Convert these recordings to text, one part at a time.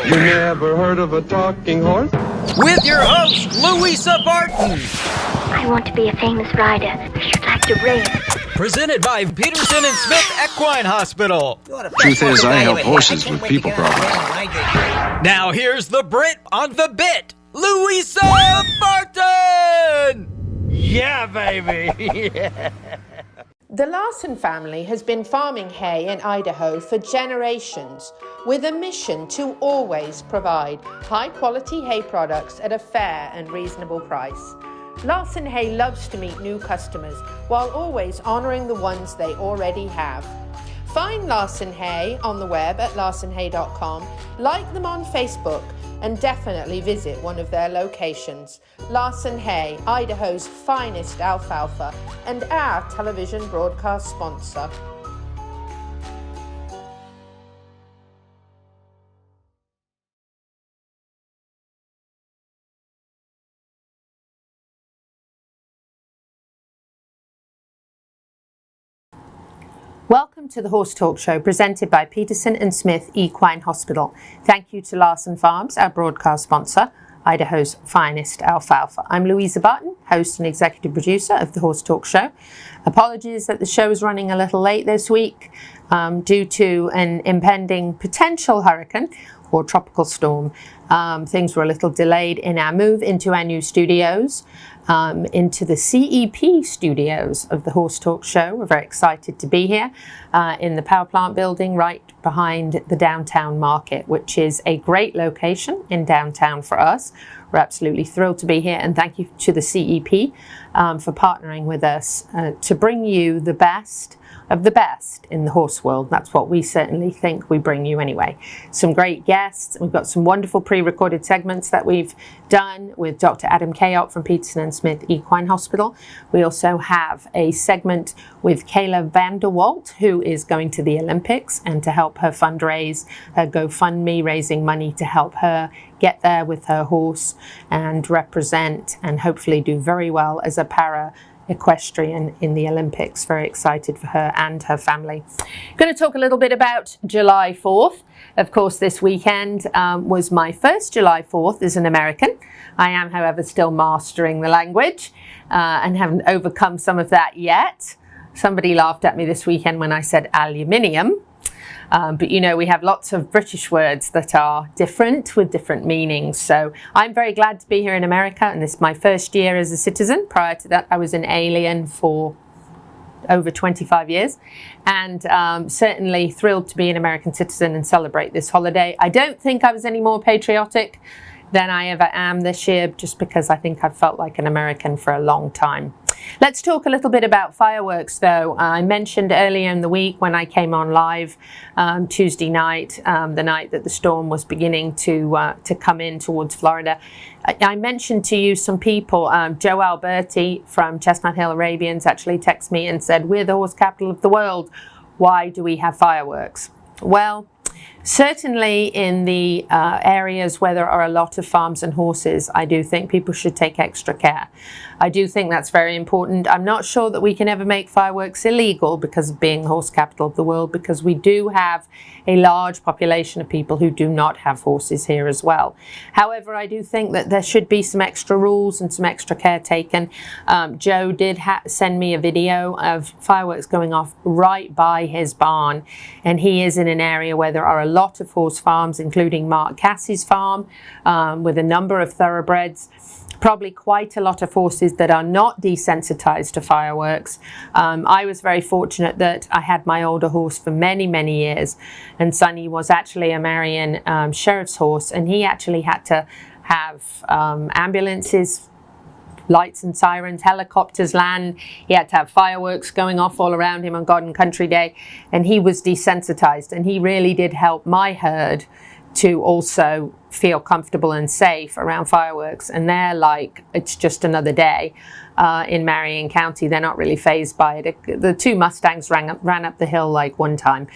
You never heard of a talking horse? With your host, Louisa Barton. I want to be a famous rider. I should like to race. Presented by Peterson and Smith Equine Hospital. Truth is, I help horses with people problems. Now here's the Brit on the bit, Louisa Barton! Yeah, baby! Yeah. The Larson family has been farming hay in Idaho for generations, with a mission to always provide high-quality hay products at a fair and reasonable price. Larson Hay loves to meet new customers while always honouring the ones they already have. Find Larson Hay on the web at larsonhay.com, like them on Facebook, and definitely visit one of their locations. Larson Hay, Idaho's finest alfalfa, and our television broadcast sponsor. Welcome to the Horse Talk Show, presented by Peterson and Smith Equine Hospital. Thank you to Larson Farms, our broadcast sponsor, Idaho's finest alfalfa. I'm Louisa Barton, host and executive producer of the Horse Talk Show. Apologies that the show is running a little late this week due to an impending potential hurricane or tropical storm. Things were a little delayed in our move into our new studios, into the CEP studios of the Horse Talk Show. We're very excited to be here in the power plant building right behind the downtown market, which is a great location in downtown for us. We're absolutely thrilled to be here, and thank you to the CEP for partnering with us to bring you the best of the best in the horse world. That's what we certainly think we bring you anyway. Some great guests. We've got some wonderful pre-recorded segments that we've done with Dr. Adam Cayot from Peterson and Smith Equine Hospital. We also have a segment with Cayla van der Walt, who is going to the Olympics, and to help her fundraise her GoFundMe, raising money to help her get there with her horse and represent and hopefully do very well as a para equestrian in the Olympics. Very excited for her and her family. Going to talk a little bit about July 4th. Of course, this weekend was my first July 4th as an American. I am, however, still mastering the language and haven't overcome some of that yet. Somebody laughed at me this weekend when I said aluminium. But you know, we have lots of British words that are different with different meanings. So I'm very glad to be here in America, and this is my first year as a citizen. Prior to that, I was an alien for over 25 years, and certainly thrilled to be an American citizen and celebrate this holiday. I don't think I was any more patriotic than I ever am this year, just because I think I've felt like an American for a long time. Let's talk a little bit about fireworks, though. I mentioned earlier in the week when I came on live Tuesday night, the night that the storm was beginning to come in towards Florida. I mentioned to you some people. Joe Alberti from Chestnut Hill Arabians actually texted me and said, "We're the horse capital of the world. Why do we have fireworks?" Well, certainly in the areas where there are a lot of farms and horses, I do think people should take extra care. I do think that's very important. I'm not sure that we can ever make fireworks illegal because of being the horse capital of the world, because we do have a large population of people who do not have horses here as well. However, I do think that there should be some extra rules and some extra care taken. Joe did send me a video of fireworks going off right by his barn, and he is in an area where there are a lot of horse farms, including Mark Cassie's farm, with a number of thoroughbreds. Probably quite a lot of horses that are not desensitized to fireworks. I was very fortunate that I had my older horse for many, many years, and Sonny was actually a Marion sheriff's horse, and he actually had to have ambulances, lights and sirens, helicopters land. He had to have fireworks going off all around him on God and Country Day, and he was desensitized, and he really did help my herd to also feel comfortable and safe around fireworks. And they're like, it's just another day in Marion County. They're not really fazed by it. The two Mustangs ran up the hill like one time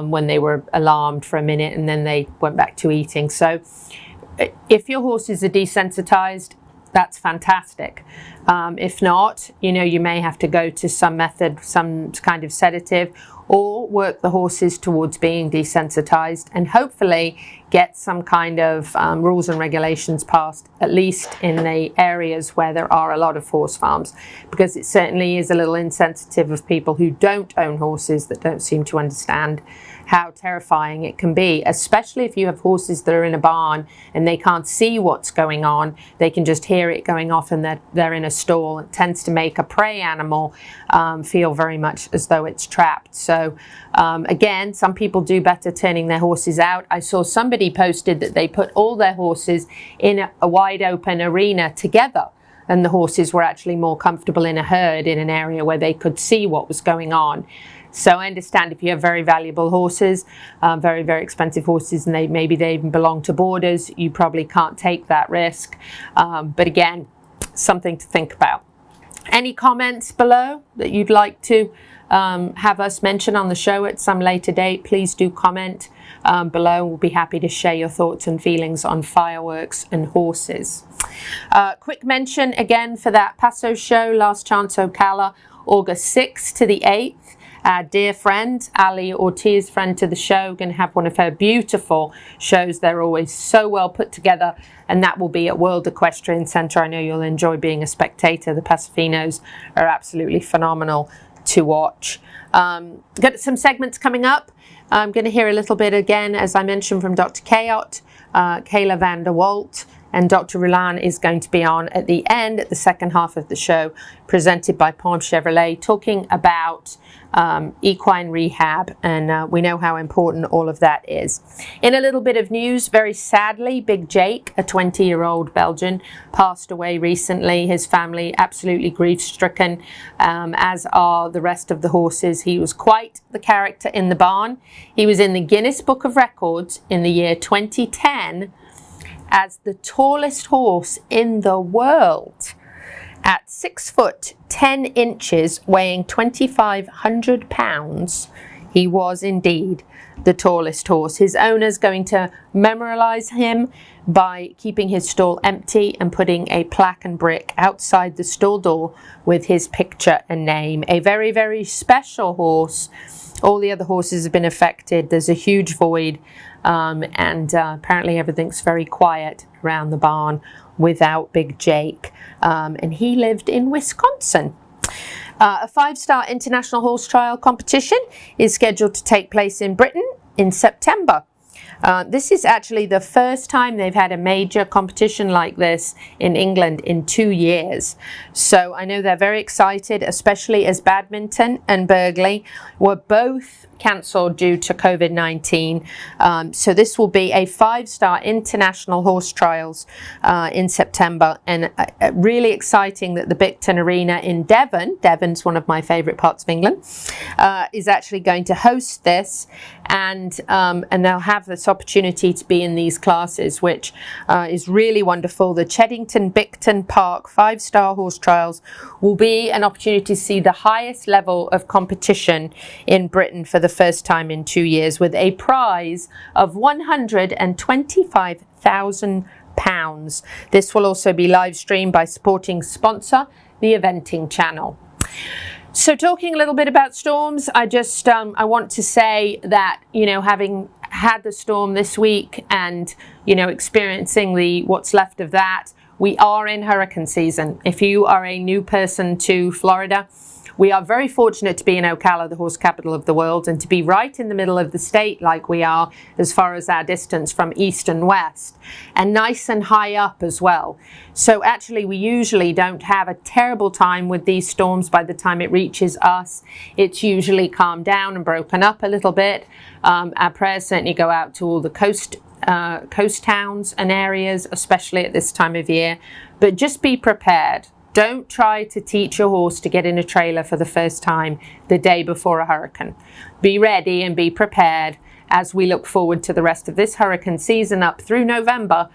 when they were alarmed for a minute, and then they went back to eating. So if your horses are desensitized, that's fantastic. If not, you know, you may have to go to some method, some kind of sedative, or work the horses towards being desensitized and hopefully get some kind of rules and regulations passed, at least in the areas where there are a lot of horse farms, because it certainly is a little insensitive of people who don't own horses that don't seem to understand how terrifying it can be, especially if you have horses that are in a barn and they can't see what's going on. They can just hear it going off and they're in a stall. It tends to make a prey animal feel very much as though it's trapped. So again, some people do better turning their horses out. I saw somebody posted that they put all their horses in a wide open arena together, and the horses were actually more comfortable in a herd in an area where they could see what was going on. So I understand if you have very valuable horses, very, very expensive horses, and maybe they even belong to boarders, you probably can't take that risk. But again, something to think about. Any comments below that you'd like to have us mention on the show at some later date, please do comment below. We'll be happy to share your thoughts and feelings on fireworks and horses. Quick mention again for that Paso show, Last Chance Ocala, August 6th to the 8th. Our dear friend, Ali Ortiz, friend to the show, going to have one of her beautiful shows. They're always so well put together, and that will be at World Equestrian Centre. I know you'll enjoy being a spectator. The Pasafinos are absolutely phenomenal to watch. Got some segments coming up. I'm going to hear a little bit again, as I mentioned, from Dr. Cayot, Cayla van der Walt, and Dr. Rullan is going to be on at the end, at the second half of the show, presented by Palm Chevrolet, talking about equine rehab, and we know how important all of that is. In a little bit of news, very sadly, Big Jake, a 20-year-old Belgian, passed away recently. His family absolutely grief-stricken, as are the rest of the horses. He was quite the character in the barn. He was in the Guinness Book of Records in the year 2010 as the tallest horse in the world. At 6 foot 10 inches, weighing 2,500 pounds, he was indeed the tallest horse. His owner's going to memorialize him by keeping his stall empty and putting a plaque and brick outside the stall door with his picture and name. A very, very special horse. All the other horses have been affected. There's a huge void, and apparently everything's very quiet around the barn without Big Jake. And he lived in Wisconsin. A 5-star international horse trial competition is scheduled to take place in Britain in September. This is actually the first time they've had a major competition like this in England in 2 years. So I know they're very excited, especially as badminton and Burghley were both cancelled due to COVID-19. So this will be a 5-star international horse trials in September, and really exciting that the Bicton Arena in Devon's one of my favourite parts of England, is actually going to host this, and they'll have this opportunity to be in these classes, which is really wonderful. The Cheddington Bicton Park 5-star horse trials will be an opportunity to see the highest level of competition in Britain for the first time in 2 years, with a prize of £125,000. This will also be live streamed by supporting sponsor, the Eventing Channel. So talking a little bit about storms, I want to say that, having had the storm this week and, experiencing what's left of that, we are in hurricane season. If you are a new person to Florida, we are very fortunate to be in Ocala, the horse capital of the world, and to be right in the middle of the state like we are as far as our distance from east and west, and nice and high up as well. So actually we usually don't have a terrible time with these storms. By the time it reaches us, it's usually calmed down and broken up a little bit. Our prayers certainly go out to all the coast towns and areas, especially at this time of year. But just be prepared. Don't try to teach your horse to get in a trailer for the first time the day before a hurricane. Be ready and be prepared as we look forward to the rest of this hurricane season up through November.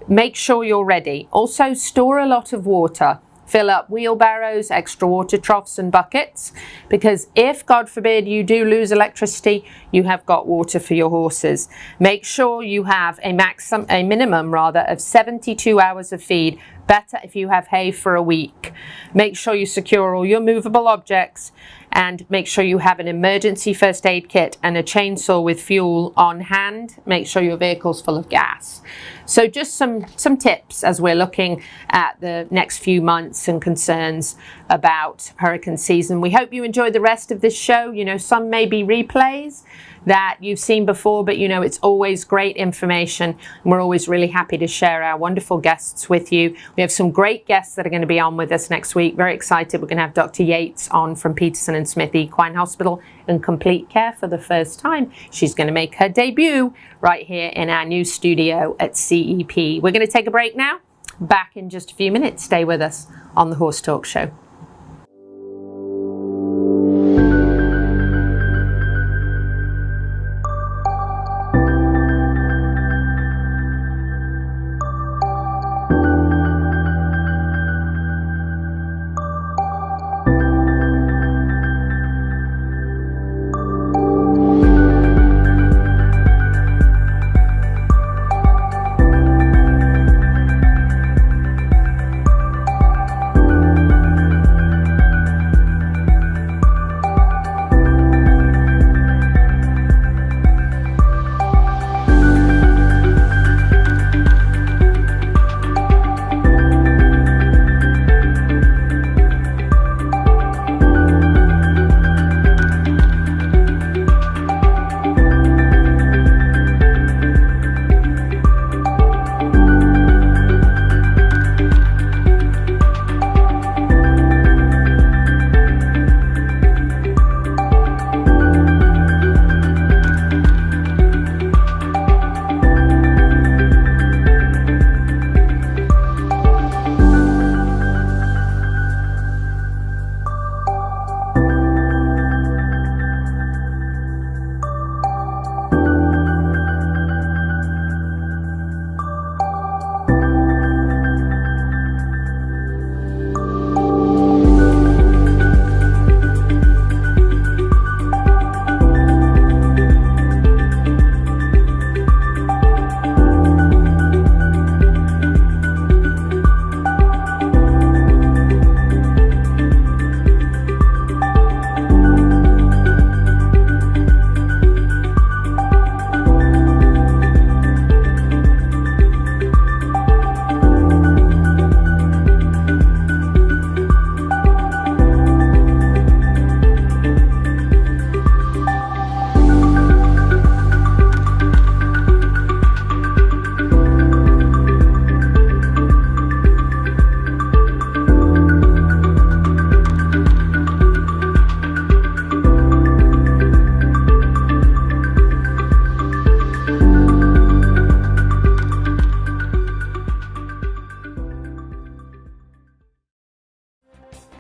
Make sure you're ready. Also, store a lot of water. Fill up wheelbarrows, extra water troughs and buckets, because if, God forbid, you do lose electricity, you have got water for your horses. Make sure you have a minimum of 72 hours of feed. Better if you have hay for a week. Make sure you secure all your movable objects and make sure you have an emergency first aid kit and a chainsaw with fuel on hand. Make sure your vehicle's full of gas. So just some tips as we're looking at the next few months and concerns about hurricane season. We hope you enjoy the rest of this show. You know, some may be replays that you've seen before, but you know, it's always great information. And we're always really happy to share our wonderful guests with you. We have some great guests that are going to be on with us next week. Very excited. We're going to have Dr. Yates on from Peterson and Smith Equine Hospital and Complete Care for the first time. She's going to make her debut right here in our new studio at CEP. We're going to take a break now. Back in just a few minutes. Stay with us on the Horse Talk Show.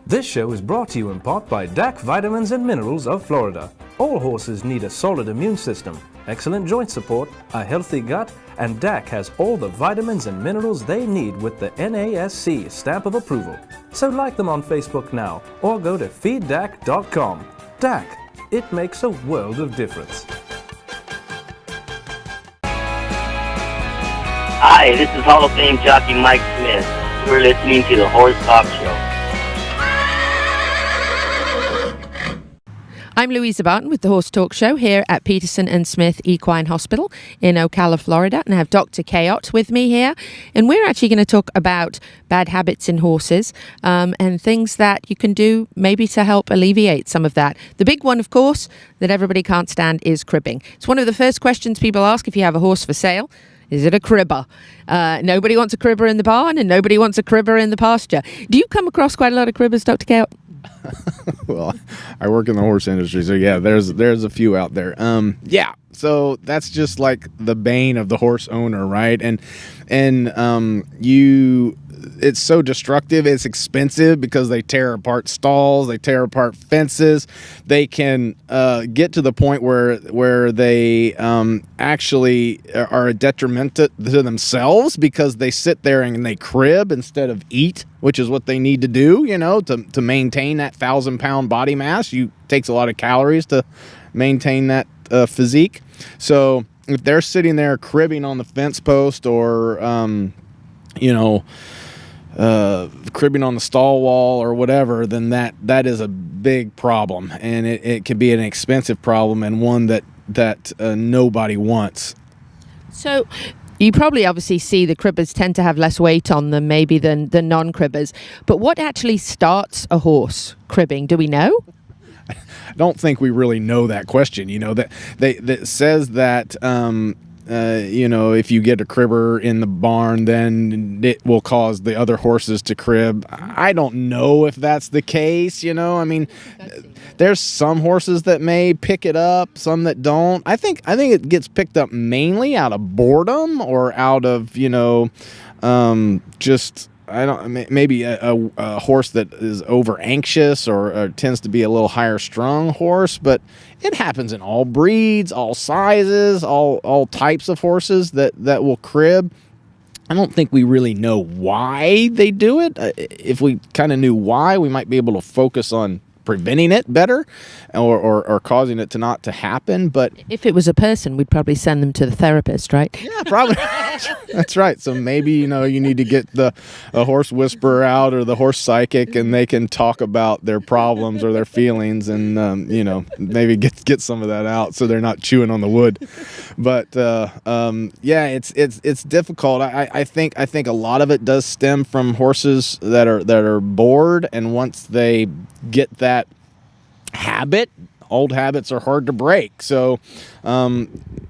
This show is brought to you in part by DAC Vitamins and Minerals of Florida. All horses need a solid immune system, excellent joint support, a healthy gut, and DAC has all the vitamins and minerals they need with the NASC stamp of approval. So like them on Facebook now, or go to feeddac.com. DAC, it makes a world of difference. Hi, this is Hall of Fame jockey Mike Smith. We're listening to the Horse Talk Show. I'm Louisa Barton with the Horse Talk Show here at Peterson and Smith Equine Hospital in Ocala, Florida, and I have Dr. Cayot with me here, and we're actually going to talk about bad habits in horses and things that you can do maybe to help alleviate some of that. The big one, of course, that everybody can't stand is cribbing. It's one of the first questions people ask if you have a horse for sale. Is it a cribber? Nobody wants a cribber in the barn and nobody wants a cribber in the pasture. Do you come across quite a lot of cribbers, Dr. Cayot? Well, I work in the horse industry, so yeah, there's a few out there. Yeah, so that's just like the bane of the horse owner, right? And it's so destructive. It's expensive because they tear apart stalls, they tear apart fences. They can get to the point where they actually are a detriment to themselves because they sit there and they crib instead of eat, which is what they need to do, to maintain that 1,000-pound body mass. It takes a lot of calories to maintain that physique. So if they're sitting there cribbing on the fence post or, cribbing on the stall wall or whatever, then that is a big problem, and it can be an expensive problem and one that nobody wants. So you probably obviously see the cribbers tend to have less weight on them maybe than non-cribbers. But what actually starts a horse cribbing? Do we know? I don't think we really know that question. That says that if you get a cribber in the barn, then it will cause the other horses to crib. I don't know if that's the case. There's some horses that may pick it up, some that don't. I think it gets picked up mainly out of boredom or out of maybe a horse that is over anxious or tends to be a little higher strung horse, but it happens in all breeds, all sizes, all types of horses that will crib. I don't think we really know why they do it. If we kind of knew why, we might be able to focus on preventing it better or causing it to not to happen. But if it was a person, we'd probably send them to the therapist, right? Yeah, probably. That's right. So maybe you need to get a horse whisperer out or the horse psychic, and they can talk about their problems or their feelings, and maybe get some of that out so they're not chewing on the wood. But it's difficult. I think a lot of it does stem from horses that are bored, and once they get that habit, old habits are hard to break. So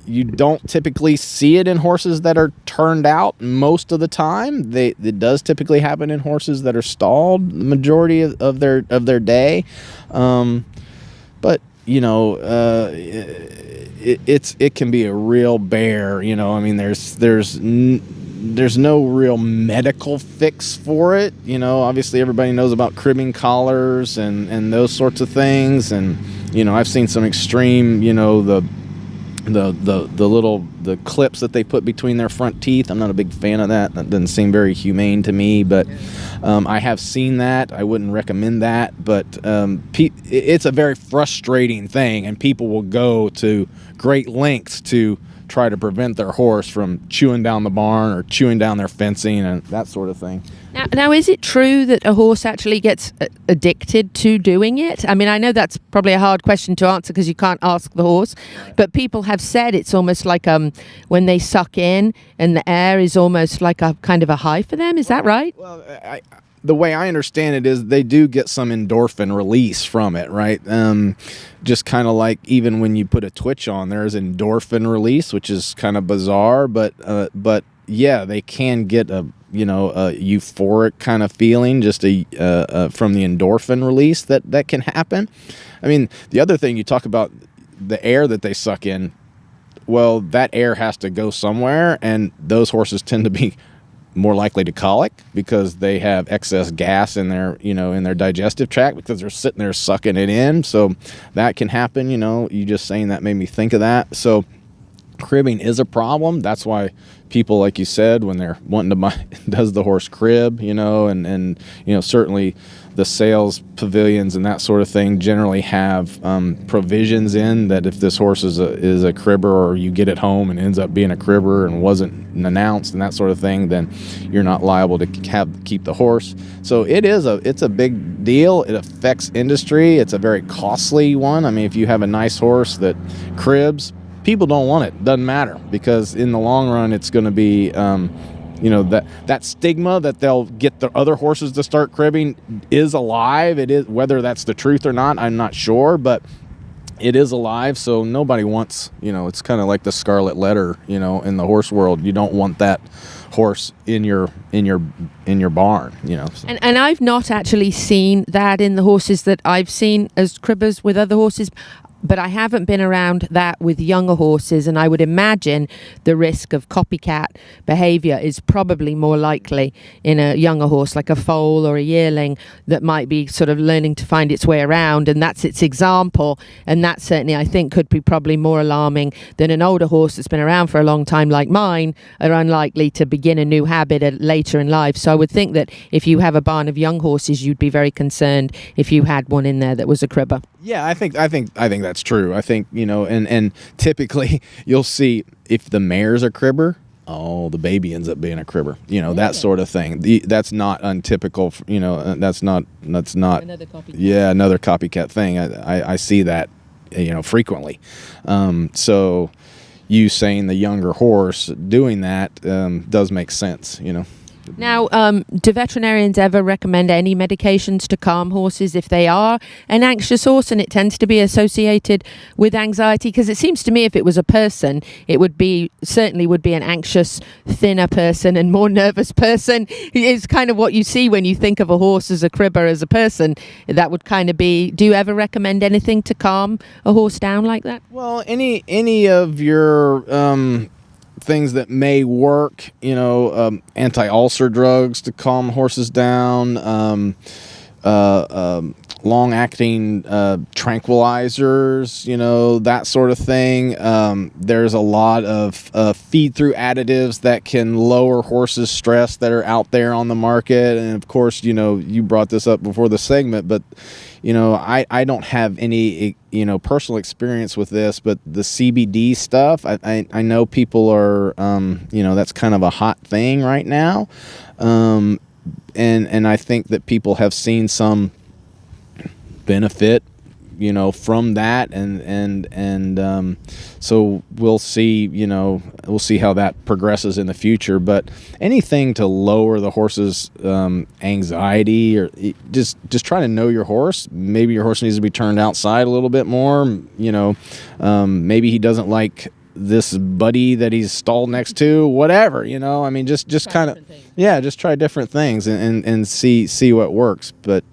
you don't typically see it in horses that are turned out most of the time. It does typically happen in horses that are stalled the majority of their day. But it can be a real bear. There's no real medical fix for it. Obviously everybody knows about cribbing collars and those sorts of things. And, I've seen some extreme, the clips that they put between their front teeth. I'm not a big fan of that. That doesn't seem very humane to me, but I have seen that. I wouldn't recommend that, but it's a very frustrating thing, and people will go to great lengths to try to prevent their horse from chewing down the barn or chewing down their fencing and that sort of thing. Now, is it true that a horse actually gets addicted to doing it? I mean, I know that's probably a hard question to answer because you can't ask the horse, but people have said it's almost like when they suck in and the air is almost like a kind of a high for them. Is that right? Well, the way I understand it is they do get some endorphin release from it, right? Just kind of like even when you put a twitch on, there's endorphin release, which is kind of bizarre, but yeah, they can get a euphoric kind of feeling just from the endorphin release that can happen. I mean, the other thing you talk about, the air that they suck in, well, that air has to go somewhere, and those horses tend to be more likely to colic because they have excess gas in their digestive tract because they're sitting there sucking it in. So that can happen. You just saying that made me think of that. So cribbing is a problem. That's why people, like you said, when they're wanting to buy, does the horse crib, and certainly the sales pavilions and that sort of thing generally have provisions in that if this horse is a cribber, or you get it home and ends up being a cribber and wasn't announced and that sort of thing, then you're not liable to keep the horse. So it's a big deal. It affects industry. It's a very costly one. I mean, if you have a nice horse that cribs, people don't want it. Doesn't matter, because in the long run, it's going to be that stigma that they'll get the other horses to start cribbing is alive. It is, whether that's the truth or not, I'm not sure, but it is alive. So nobody wants, it's kind of like the scarlet letter, in the horse world. You don't want that horse in your barn, So. And I've not actually seen that in the horses that I've seen as cribbers with other horses. But I haven't been around that with younger horses, and I would imagine the risk of copycat behavior is probably more likely in a younger horse, like a foal or a yearling that might be sort of learning to find its way around, and that's its example. And that certainly, I think, could be probably more alarming than an older horse that's been around for a long time, like mine, are unlikely to begin a new habit later in life. So I would think that if you have a barn of young horses, you'd be very concerned if you had one in there that was a cribber. Yeah, I think that's true. I think, and typically you'll see if the mare's a cribber, oh, the baby ends up being a cribber, that sort of thing. That's not untypical, that's not another copycat thing. I see that, frequently. So you saying the younger horse doing that does make sense, Now, do veterinarians ever recommend any medications to calm horses if they are an anxious horse and it tends to be associated with anxiety? Because it seems to me if it was a person, it would certainly be an anxious, thinner person and more nervous person. It's kind of what you see when you think of a horse as a cribber as a person. That would kind of be, do you ever recommend anything to calm a horse down like that? Well, any of your things that may work, anti-ulcer drugs to calm horses down, long-acting tranquilizers, that sort of thing. There's a lot of feed-through additives that can lower horses' stress that are out there on the market. And of course, you brought this up before the segment, but I don't have any, personal experience with this, but the CBD stuff, I know people are, that's kind of a hot thing right now. And I think that people have seen some benefit, from that. And so we'll see, we'll see how that progresses in the future, but anything to lower the horse's, anxiety, or just try to know your horse. Maybe your horse needs to be turned outside a little bit more, maybe he doesn't like this buddy that he's stalled next to, whatever, just kind of, just try different things and see what works. But,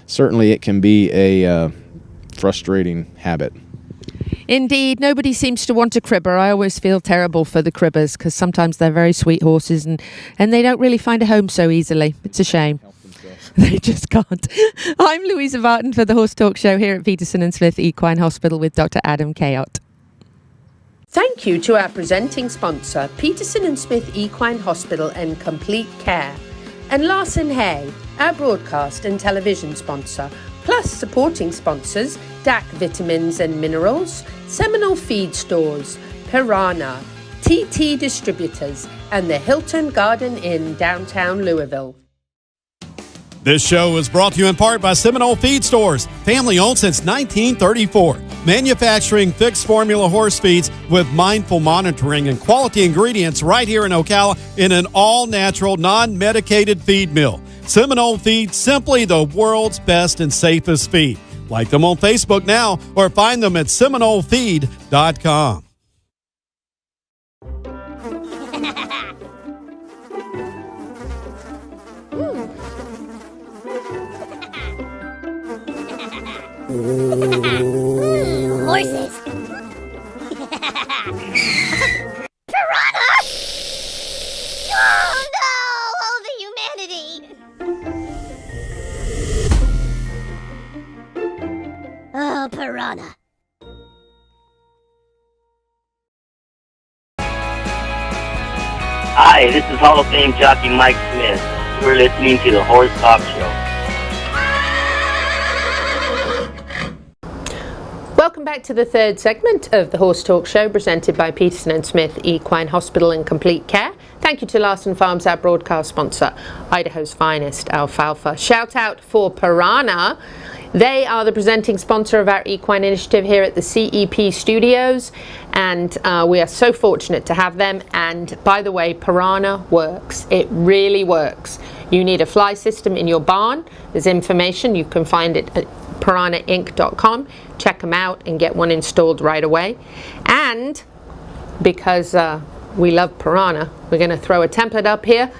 certainly it can be a, frustrating habit. Indeed, nobody seems to want a cribber. I always feel terrible for the cribbers because sometimes they're very sweet horses and they don't really find a home so easily. It's a shame. They just can't. I'm Louisa Barton for the Horse Talk Show here at Peterson and Smith Equine Hospital with Dr. Adam Cayot. Thank you to our presenting sponsor, Peterson and Smith Equine Hospital and Complete Care, and Larson Hay, our broadcast and television sponsor, plus supporting sponsors, DAC Vitamins and Minerals, Seminole Feed Stores, Piranha, TT Distributors, and the Hilton Garden Inn, downtown Louisville. This show is brought to you in part by Seminole Feed Stores, family owned since 1934. Manufacturing fixed formula horse feeds with mindful monitoring and quality ingredients right here in Ocala in an all-natural, non-medicated feed mill. Seminole Feed, simply the world's best and safest feed. Like them on Facebook now or find them at SeminoleFeed.com. Horses. Piranha! Oh no! Oh, the humanity! Oh, piranha. Hi, this is Hall of Fame jockey Mike Smith. You're listening to the Horse Talk Show. Welcome back to the third segment of the Horse Talk Show presented by Peterson and Smith Equine Hospital and Complete Care. Thank you to Larson Farms, our broadcast sponsor, Idaho's finest alfalfa. Shout out for Piranha. They are the presenting sponsor of our equine initiative here at the CEP studios, and we are so fortunate to have them. And by the way, Piranha works. It really works. You need a fly system in your barn. There's information. You can find it at piranhainc.com. Check them out and get one installed right away. And because we love Piranha, we're going to throw a template up here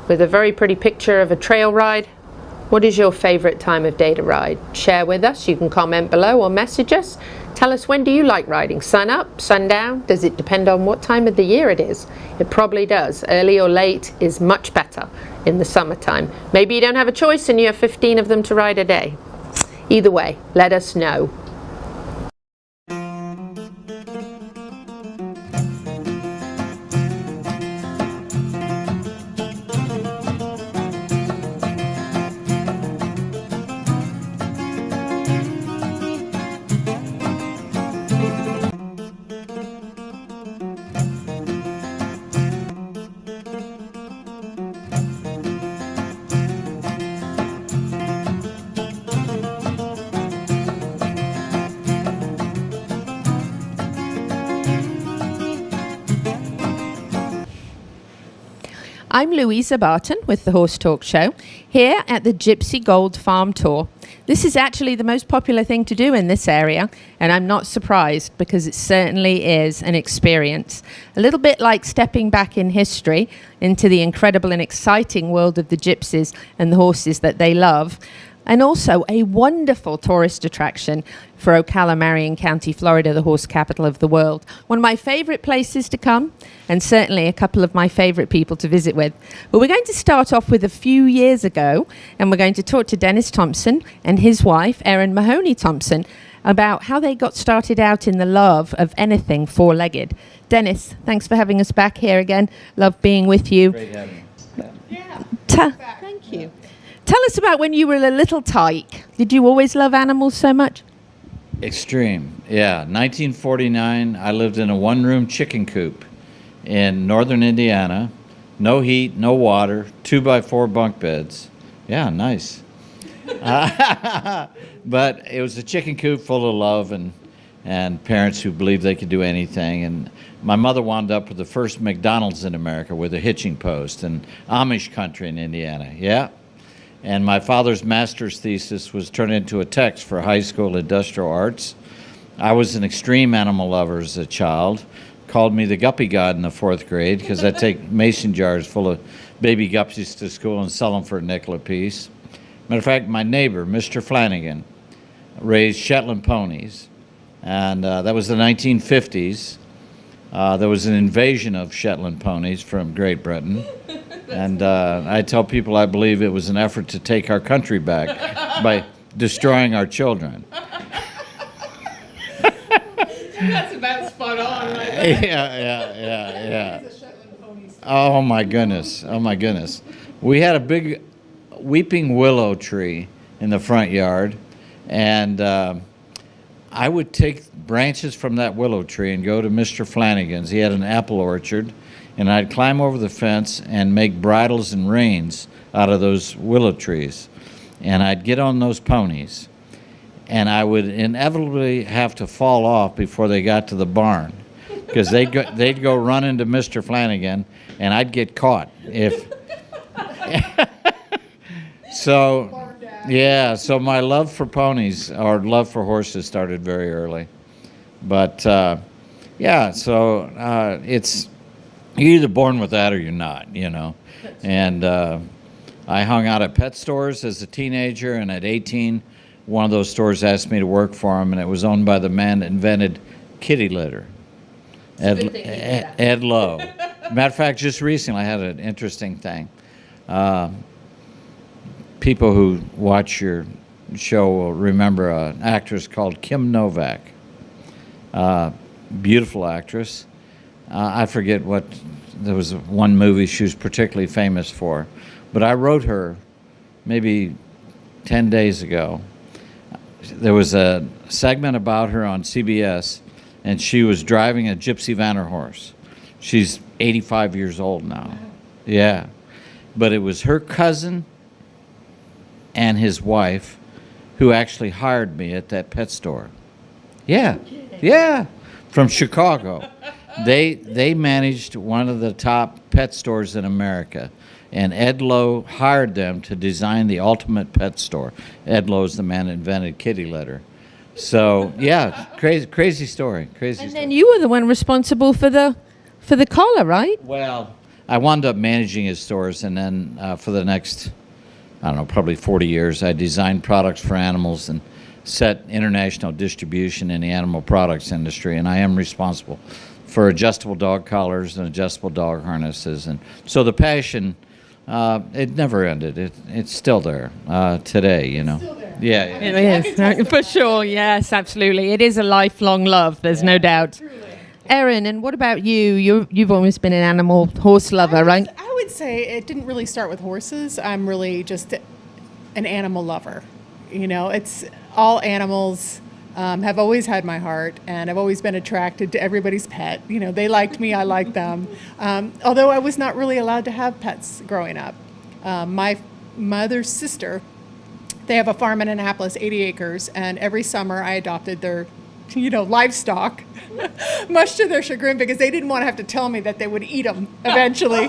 with a very pretty picture of a trail ride. What is your favorite time of day to ride? Share with us. You can comment below or message us. Tell us, when do you like riding? Sun up, sundown? Does it depend on what time of the year it is? It probably does. Early or late is much better in the summertime. Maybe you don't have a choice and you have 15 of them to ride a day. Either way, let us know. I'm Louisa Barton with the Horse Talk Show, here at the Gypsy Gold Farm Tour. This is actually the most popular thing to do in this area, and I'm not surprised because it certainly is an experience. A little bit like stepping back in history into the incredible and exciting world of the gypsies and the horses that they love. And also a wonderful tourist attraction for Ocala, Marion County, Florida, the horse capital of the world. One of my favorite places to come, and certainly a couple of my favorite people to visit with. But we're going to start off with a few years ago, and we're going to talk to Dennis Thompson and his wife, Erin Mahoney Thompson, about how they got started out in the love of anything four-legged. Dennis, thanks for having us back here again. Love being with you. Great having you. Yeah. Thank you. Tell us about when you were a little tyke. Did you always love animals so much? Extreme, yeah. 1949, I lived in a one-room chicken coop in northern Indiana. No heat, no water, 2x4 bunk beds. Yeah, nice. But it was a chicken coop full of love and parents who believed they could do anything. And my mother wound up with the first McDonald's in America with a hitching post in Amish country in Indiana. Yeah. And my father's master's thesis was turned into a text for high school industrial arts. I was an extreme animal lover as a child. Called me the guppy god in the 4th grade because I'd take mason jars full of baby guppies to school and sell them for a nickel apiece. Matter of fact, my neighbor, Mr. Flanagan, raised Shetland ponies. And that was the 1950s. There was an invasion of Shetland ponies from Great Britain. And I tell people I believe it was an effort to take our country back by destroying our children. That's about spot on, right? Yeah. Oh my goodness. We had a big weeping willow tree in the front yard, and I would take branches from that willow tree and go to Mr. Flanagan's. He had an apple orchard. And I'd climb over the fence and make bridles and reins out of those willow trees. And I'd get on those ponies. And I would inevitably have to fall off before they got to the barn. Because they'd go run into Mr. Flanagan, and I'd get caught. So my love for ponies, or love for horses, started very early. But, it's... You're either born with that or you're not, you know. And I hung out at pet stores as a teenager, and at 18, one of those stores asked me to work for him, and it was owned by the man that invented kitty litter, Ed Lowe. Matter of fact, just recently I had an interesting thing. People who watch your show will remember an actress called Kim Novak, beautiful actress. I forget what, there was one movie she was particularly famous for, but I wrote her maybe 10 days ago. There was a segment about her on CBS, and she was driving a Gypsy Vanner horse. She's 85 years old now. Yeah. But it was her cousin and his wife who actually hired me at that pet store. Yeah. From Chicago. They managed one of the top pet stores in America, and Ed Lowe hired them to design the ultimate pet store. Ed Lowe's the man that invented kitty litter. So yeah, crazy story. And then you were the one responsible for the collar, right? Well, I wound up managing his stores, and then for the next, I don't know, probably 40 years, I designed products for animals and set international distribution in the animal products industry, and I am responsible for adjustable dog collars and adjustable dog harnesses. And so the passion, it never ended. It's still there today, you know. Still there. Yeah. It is, for sure. Yes, absolutely. It is a lifelong love, there's no doubt. Erin, and what about you? You've always been an animal horse lover, right? I would say it didn't really start with horses. I'm really just an animal lover. You know, it's all animals. Have always had my heart, and I've always been attracted to everybody's pet. You know, they liked me, I liked them. Although I was not really allowed to have pets growing up. My mother's sister, they have a farm in Annapolis, 80 acres, and every summer I adopted their livestock, much to their chagrin, because they didn't want to have to tell me that they would eat them eventually.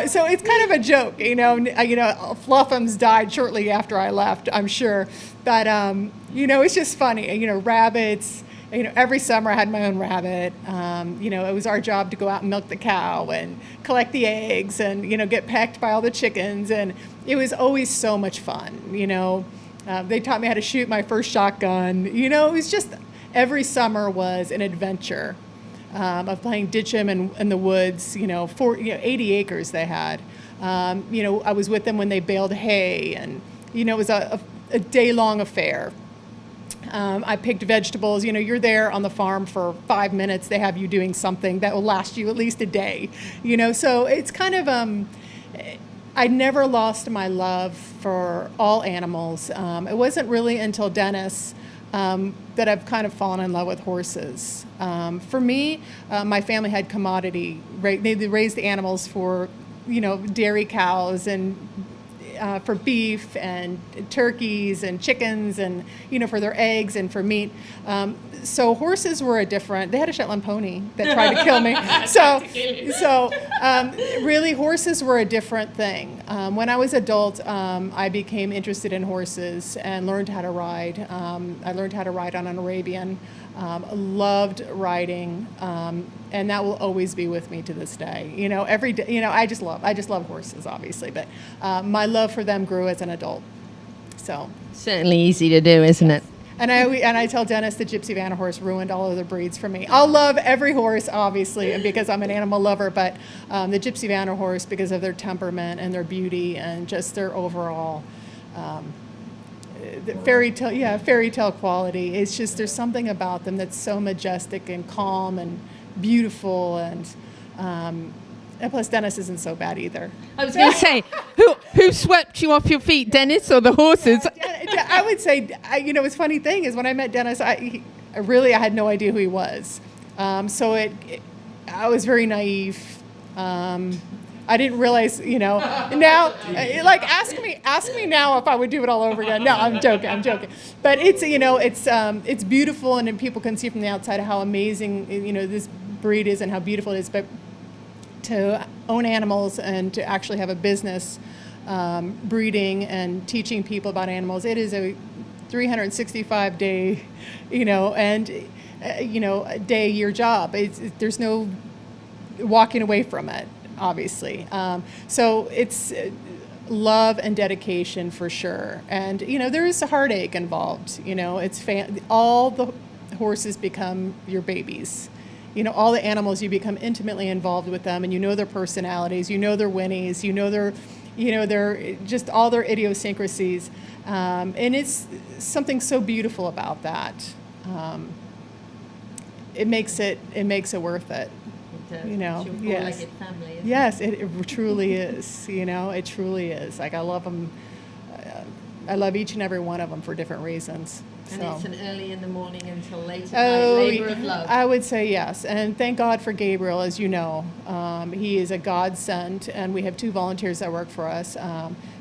So it's kind of a joke, Fluffums died shortly after I left, I'm sure. But, it's just funny, rabbits. Every summer I had my own rabbit. It was our job to go out and milk the cow and collect the eggs and, get pecked by all the chickens. And it was always so much fun, They taught me how to shoot my first shotgun. It was just, every summer was an adventure of playing ditch 'em in the woods, 80 acres they had. I was with them when they baled hay, and, it was a day-long affair. I picked vegetables. You're there on the farm for 5 minutes. They have you doing something that will last you at least a day. So it's kind of, I never lost my love for all animals. It wasn't really until Dennis that I've kind of fallen in love with horses. For me, my family had commodity. They raised the animals for, dairy cows and for beef and turkeys and chickens and, for their eggs and for meat. So horses were they had a Shetland pony that tried to kill me. So really horses were a different thing. When I was adult, I became interested in horses and learned how to ride. I learned how to ride on an Arabian. Loved riding, and that will always be with me to this day. Every day, I just love horses, obviously, but my love for them grew as an adult. So certainly easy to do, isn't it? And I tell Dennis the Gypsy Vanna horse ruined all other breeds for me. I'll love every horse, obviously, and because I'm an animal lover, but the Gypsy Vanna horse, because of their temperament and their beauty and just their overall fairy tale quality. It's just, there's something about them that's so majestic and calm and beautiful, and plus Dennis isn't so bad either. I was going to say, who swept you off your feet, Dennis or the horses? I would say, it's funny thing is when I met Dennis, I had no idea who he was. I was very naive. I didn't realize, now, ask me now if I would do it all over again. No, I'm joking. But it's, it's beautiful, and then people can see from the outside how amazing, this breed is and how beautiful it is. But to own animals and to actually have a business breeding and teaching people about animals, it is a 365-day, a day-a-year job. There's no walking away from it, obviously. So it's love and dedication for sure. And, there is a heartache involved. It's all the horses become your babies. All the animals, you become intimately involved with them, and their personalities, their whinnies, their just all their idiosyncrasies. And it's something so beautiful about that. It makes it worth it. Yes. Yes, it truly is. It truly is. I love them. I love each and every one of them for different reasons. And it's an early in the morning until late at night labor of love. I would say yes. And thank God for Gabriel, as you know. He is a godsend, and we have 2 volunteers that work for us,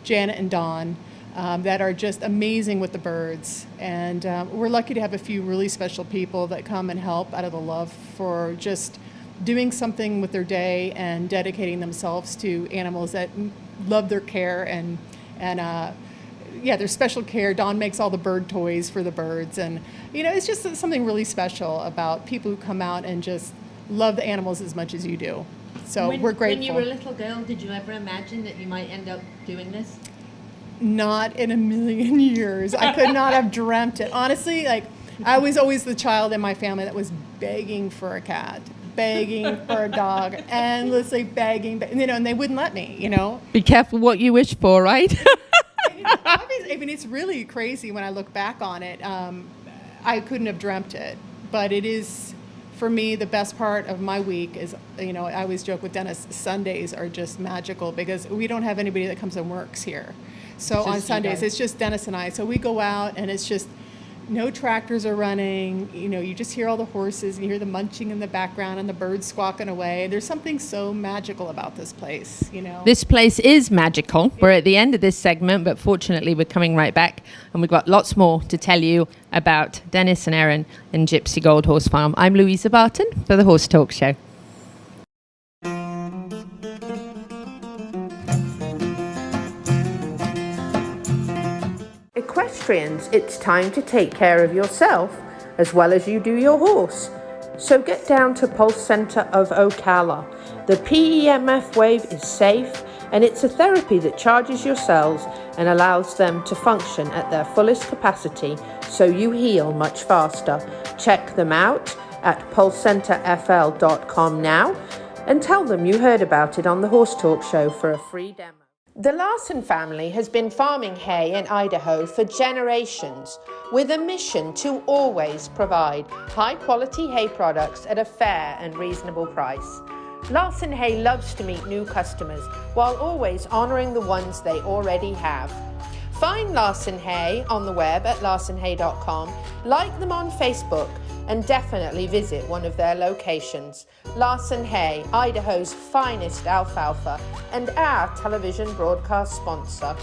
Janet and Dawn, that are just amazing with the birds. And we're lucky to have a few really special people that come and help out of the love for just doing something with their day and dedicating themselves to animals that love their care and their special care. Dawn makes all the bird toys for the birds, and it's just something really special about people who come out and just love the animals as much as you do. So we're grateful. When you were a little girl, did you ever imagine that you might end up doing this? Not in a million years. I could not have dreamt it. Honestly, I was always the child in my family that was begging for a cat, begging for a dog, endlessly begging, and they wouldn't let me, Be careful what you wish for, right? It's really crazy when I look back on it. I couldn't have dreamt it, but it is, for me, the best part of my week is, I always joke with Dennis, Sundays are just magical because we don't have anybody that comes and works here. So on Sundays, it's just Dennis and I. So we go out, and it's just, no tractors are running. You know, you just hear all the horses and you hear the munching in the background and the birds squawking away. There's something so magical about this place, you know. This place is magical. We're at the end of this segment, but fortunately we're coming right back, and we've got lots more to tell you about Dennis and Erin and Gypsy Gold Horse Farm. I'm Louisa Barton for the Horse Talk Show. Equestrians, it's time to take care of yourself as well as you do your horse. So get down to Pulse Center of Ocala. The PEMF wave is safe, and it's a therapy that charges your cells and allows them to function at their fullest capacity, so you heal much faster. Check them out at pulsecenterfl.com now and tell them you heard about it on the Horse Talk Show for a free demo. The Larson family has been farming hay in Idaho for generations, with a mission to always provide high-quality hay products at a fair and reasonable price. Larson Hay loves to meet new customers while always honoring the ones they already have. Find Larson Hay on the web at larsonhay.com, like them on Facebook, and definitely visit one of their locations. Larson Hay, Idaho's finest alfalfa, and our television broadcast sponsor.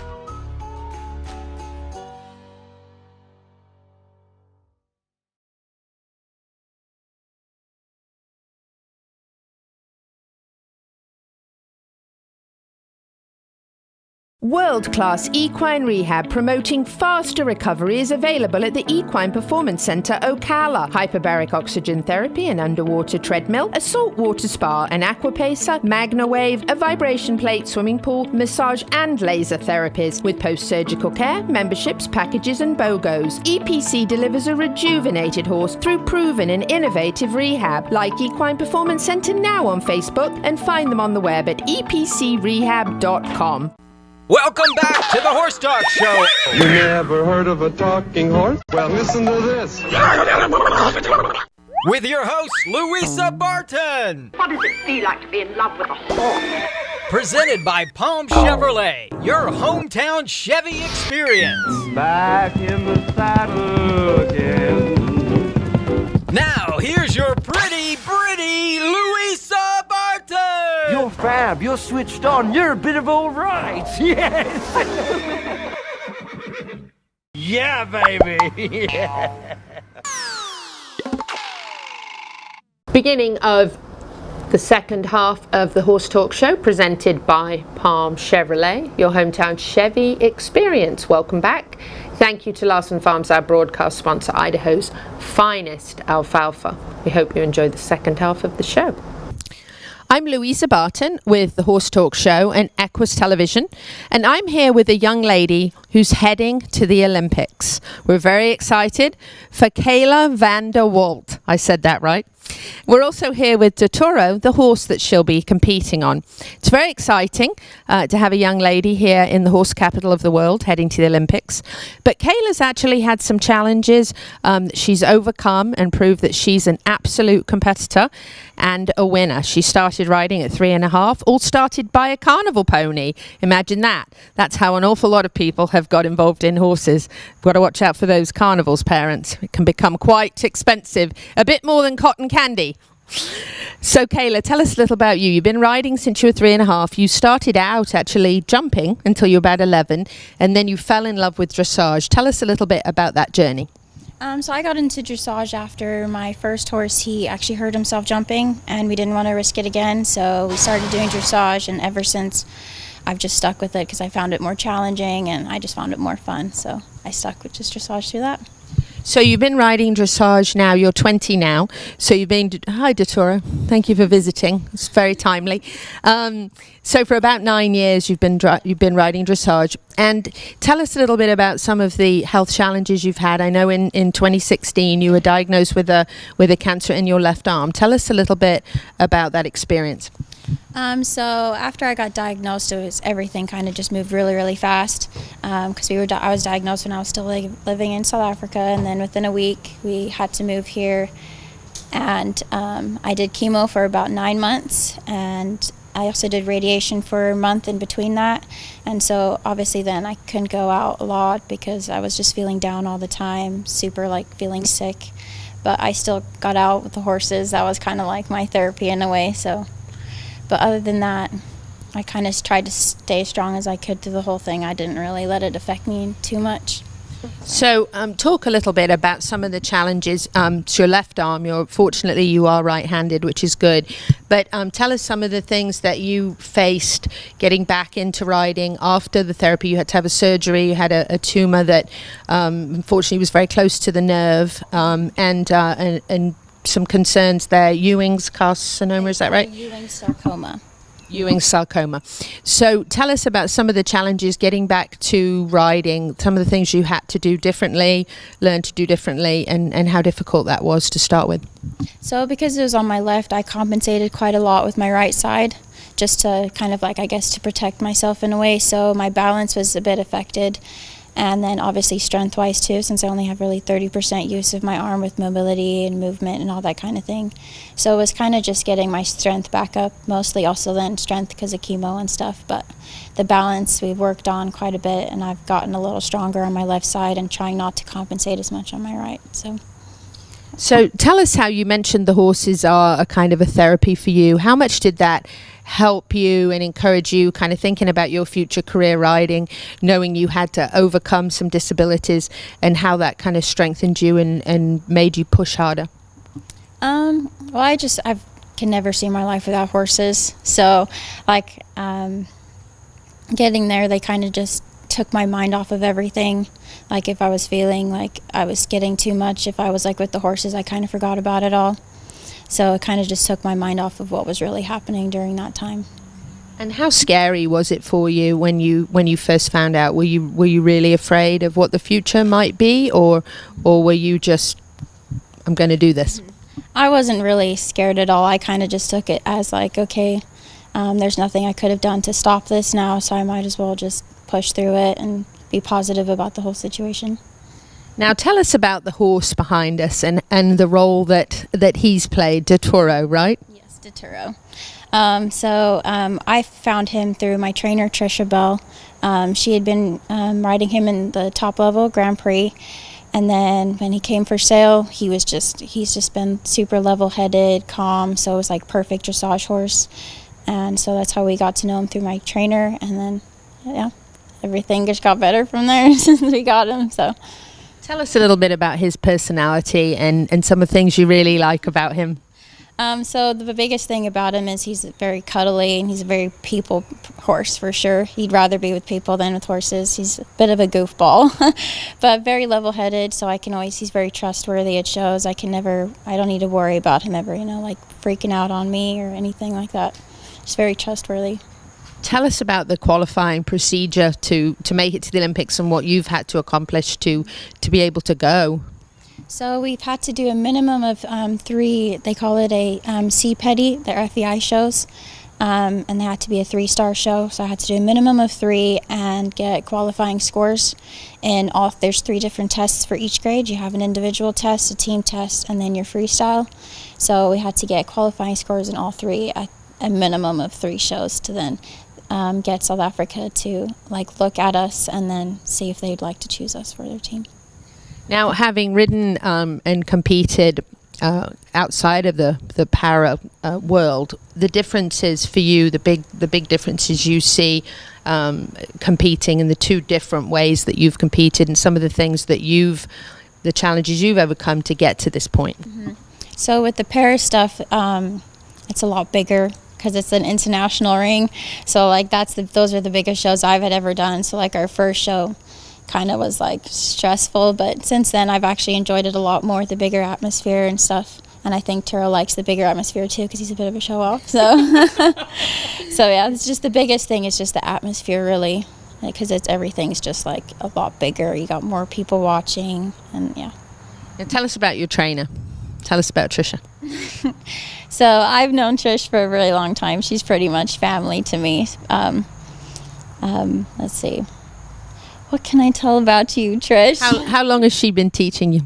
World-class equine rehab promoting faster recovery is available at the Equine Performance Center Ocala. Hyperbaric oxygen therapy, an underwater treadmill, a saltwater spa, an aquapacer, MagnaWave, a vibration plate, swimming pool, massage and laser therapies. With post-surgical care, memberships, packages and BOGOs, EPC delivers a rejuvenated horse through proven and innovative rehab. Like Equine Performance Center now on Facebook and find them on the web at epcrehab.com. Welcome back to the Horse Talk Show. You never heard of a talking horse? Well, listen to this. With your host, Louisa Barton. What does it feel like to be in love with a horse? Presented by Palm Chevrolet, your hometown Chevy experience. Back in the saddle again. Now, here's your pretty Louisa Barton. You're fab. You're switched on. You're a bit of all right. Yes. Yeah, baby. Yeah. Beginning of the second half of the Horse Talk Show, presented by Palm Chevrolet, your hometown Chevy experience. Welcome back. Thank you to Larson Farms, our broadcast sponsor, Idaho's finest alfalfa. We hope you enjoy the second half of the show. I'm Louisa Barton with the Horse Talk Show and Equus Television, and I'm here with a young lady who's heading to the Olympics. We're very excited for Cayla van der Walt. I said that right. We're also here with Totoro, the horse that she'll be competing on. It's very exciting to have a young lady here in the horse capital of the world heading to the Olympics. But Cayla's actually had some challenges she's overcome and proved that she's an absolute competitor and a winner. She started riding at 3.5, all started by a carnival pony. Imagine that. That's how an awful lot of people have got involved in horses. We've got to watch out for those carnivals, parents. It can become quite expensive, a bit more than cotton candy. So Cayla, tell us a little about you. You've been riding since you were 3.5. You started out actually jumping until you were about 11, and then you fell in love with dressage. Tell us a little bit about that journey. So I got into dressage after my first horse. He actually hurt himself jumping, and we didn't want to risk it again, so we started doing dressage, and ever since I've just stuck with it because I found it more challenging and I just found it more fun, so I stuck with just dressage through that. So you've been riding dressage now, you're 20 now, so you've been, hi Totoro, thank you for visiting, it's very timely. So for about 9 years you've been riding dressage, and tell us a little bit about some of the health challenges you've had. I know in 2016 you were diagnosed with a cancer in your left arm. Tell us a little bit about that experience. So after I got diagnosed, everything kind of just moved really, really fast because I was diagnosed when I was still living in South Africa, and then within a week we had to move here, and I did chemo for about 9 months, and I also did radiation for a month in between that. And so obviously then I couldn't go out a lot because I was just feeling down all the time, super like feeling sick. But I still got out with the horses. That was kind of like my therapy in a way. So, but other than that, I kind of tried to stay as strong as I could through the whole thing. I didn't really let it affect me too much. So talk a little bit about some of the challenges to your left arm. Fortunately, you are right-handed, which is good. But tell us some of the things that you faced getting back into riding after the therapy. You had to have a surgery. You had a tumor that unfortunately was very close to the nerve, and some concerns there. Ewing's carcinoma, is that right? Ewing's sarcoma. Ewing's sarcoma. So tell us about some of the challenges getting back to riding, some of the things you had to do differently, learn to do differently, and how difficult that was to start with. So because it was on my left, I compensated quite a lot with my right side, just to kind of like, I guess, to protect myself in a way. So my balance was a bit affected. And then obviously strength-wise too, since I only have really 30% use of my arm with mobility and movement and all that kind of thing. So it was kind of just getting my strength back up, mostly also then strength because of chemo and stuff. But the balance we've worked on quite a bit, and I've gotten a little stronger on my left side and trying not to compensate as much on my right. So tell us how you mentioned the horses are a kind of a therapy for you. How much did that help you and encourage you kind of thinking about your future career riding, knowing you had to overcome some disabilities, and how that kind of strengthened you and made you push harder? Well, I can never see my life without horses. So like getting there, they kind of just took my mind off of everything. Like if I was feeling like I was getting too much, if I was like with the horses, I kind of forgot about it all. So it kind of just took my mind off of what was really happening during that time. And how scary was it for you when you first found out? Were you really afraid of what the future might be, or were you just, I'm going to do this? I wasn't really scared at all. I kind of just took it as like, okay, there's nothing I could have done to stop this now, so I might as well just push through it and be positive about the whole situation. Now tell us about the horse behind us and the role that he's played, Totoro, right? Yes, Totoro. I found him through my trainer, Trisha Bell. She had been riding him in the top level Grand Prix, and then when he came for sale, he's just been super level-headed, calm, so it was like perfect dressage horse. And so that's how we got to know him through my trainer, and then, yeah, everything just got better from there since we got him, so. Tell us a little bit about his personality and some of the things you really like about him. So the biggest thing about him is he's very cuddly, and he's a very people horse for sure. He'd rather be with people than with horses. He's a bit of a goofball, but very level-headed, so he's very trustworthy. It shows. I don't need to worry about him ever, like freaking out on me or anything like that. He's very trustworthy. Tell us about the qualifying procedure to make it to the Olympics and what you've had to accomplish to be able to go. So we've had to do a minimum of 3, they call it a C-Petty, their FEI shows, and they had to be a 3-star show. So I had to do a minimum of 3 and get qualifying scores. There's 3 different tests for each grade. You have an individual test, a team test, and then your freestyle. So we had to get qualifying scores in all 3 at a minimum of 3 shows to then get South Africa to look at us and then see if they'd like to choose us for their team. Now, having ridden and competed outside of the para world, the differences for you, the big differences you see competing in the 2 different ways that you've competed, and some of the things that the challenges you've overcome to get to this point. Mm-hmm. So with the para stuff, it's a lot bigger, because it's an international ring. So those are the biggest shows I've ever done. So our first show kind of was stressful, but since then I've actually enjoyed it a lot more, the bigger atmosphere and stuff. And I think Turo likes the bigger atmosphere too, because he's a bit of a show off. So, so yeah, it's just the biggest thing is just the atmosphere, really, because everything's just a lot bigger. You got more people watching, and yeah. And tell us about your trainer. Tell us about Trisha. So I've known Trish for a really long time. She's pretty much family to me. Let's see. What can I tell about you, Trish? How long has she been teaching you?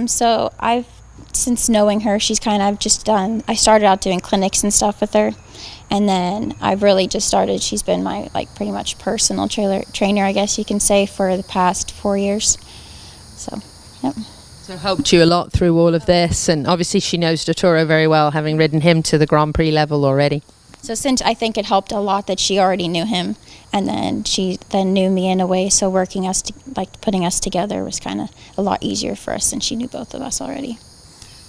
So I've since knowing her, she's kind of just done, I started out doing clinics and stuff with her, and then I've really just started, she's been my pretty much personal trainer, I guess you can say, for the past 4 years. So, yep. So helped you a lot through all of this, and obviously she knows Dottore very well, having ridden him to the Grand Prix level already. So since I think it helped a lot that she already knew him, and then she then knew me in a way, so working us, putting us together was kind of a lot easier for us since she knew both of us already.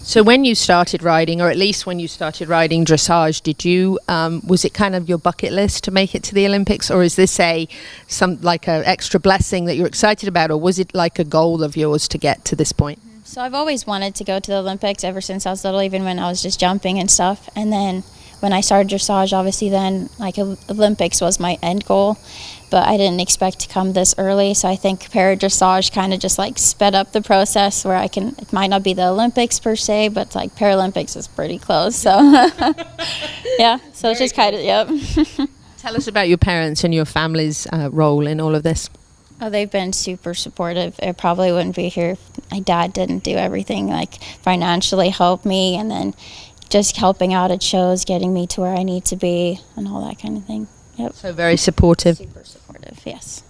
So when you started riding, or at least when you started riding dressage, did you, was it kind of your bucket list to make it to the Olympics, or is this a extra blessing that you're excited about, or was it like a goal of yours to get to this point? So I've always wanted to go to the Olympics ever since I was little, even when I was just jumping and stuff. And then when I started dressage, obviously then Olympics was my end goal, but I didn't expect to come this early. So I think para-dressage kind of just sped up the process where it might not be the Olympics per se, but Paralympics is pretty close. So yeah, so it's just kind of, yep. Tell us about your parents and your family's role in all of this. Oh, they've been super supportive. I probably wouldn't be here if my dad didn't do everything, financially help me, and then just helping out at shows, getting me to where I need to be, and all that kind of thing. Yep. So very supportive. Super supportive, yes.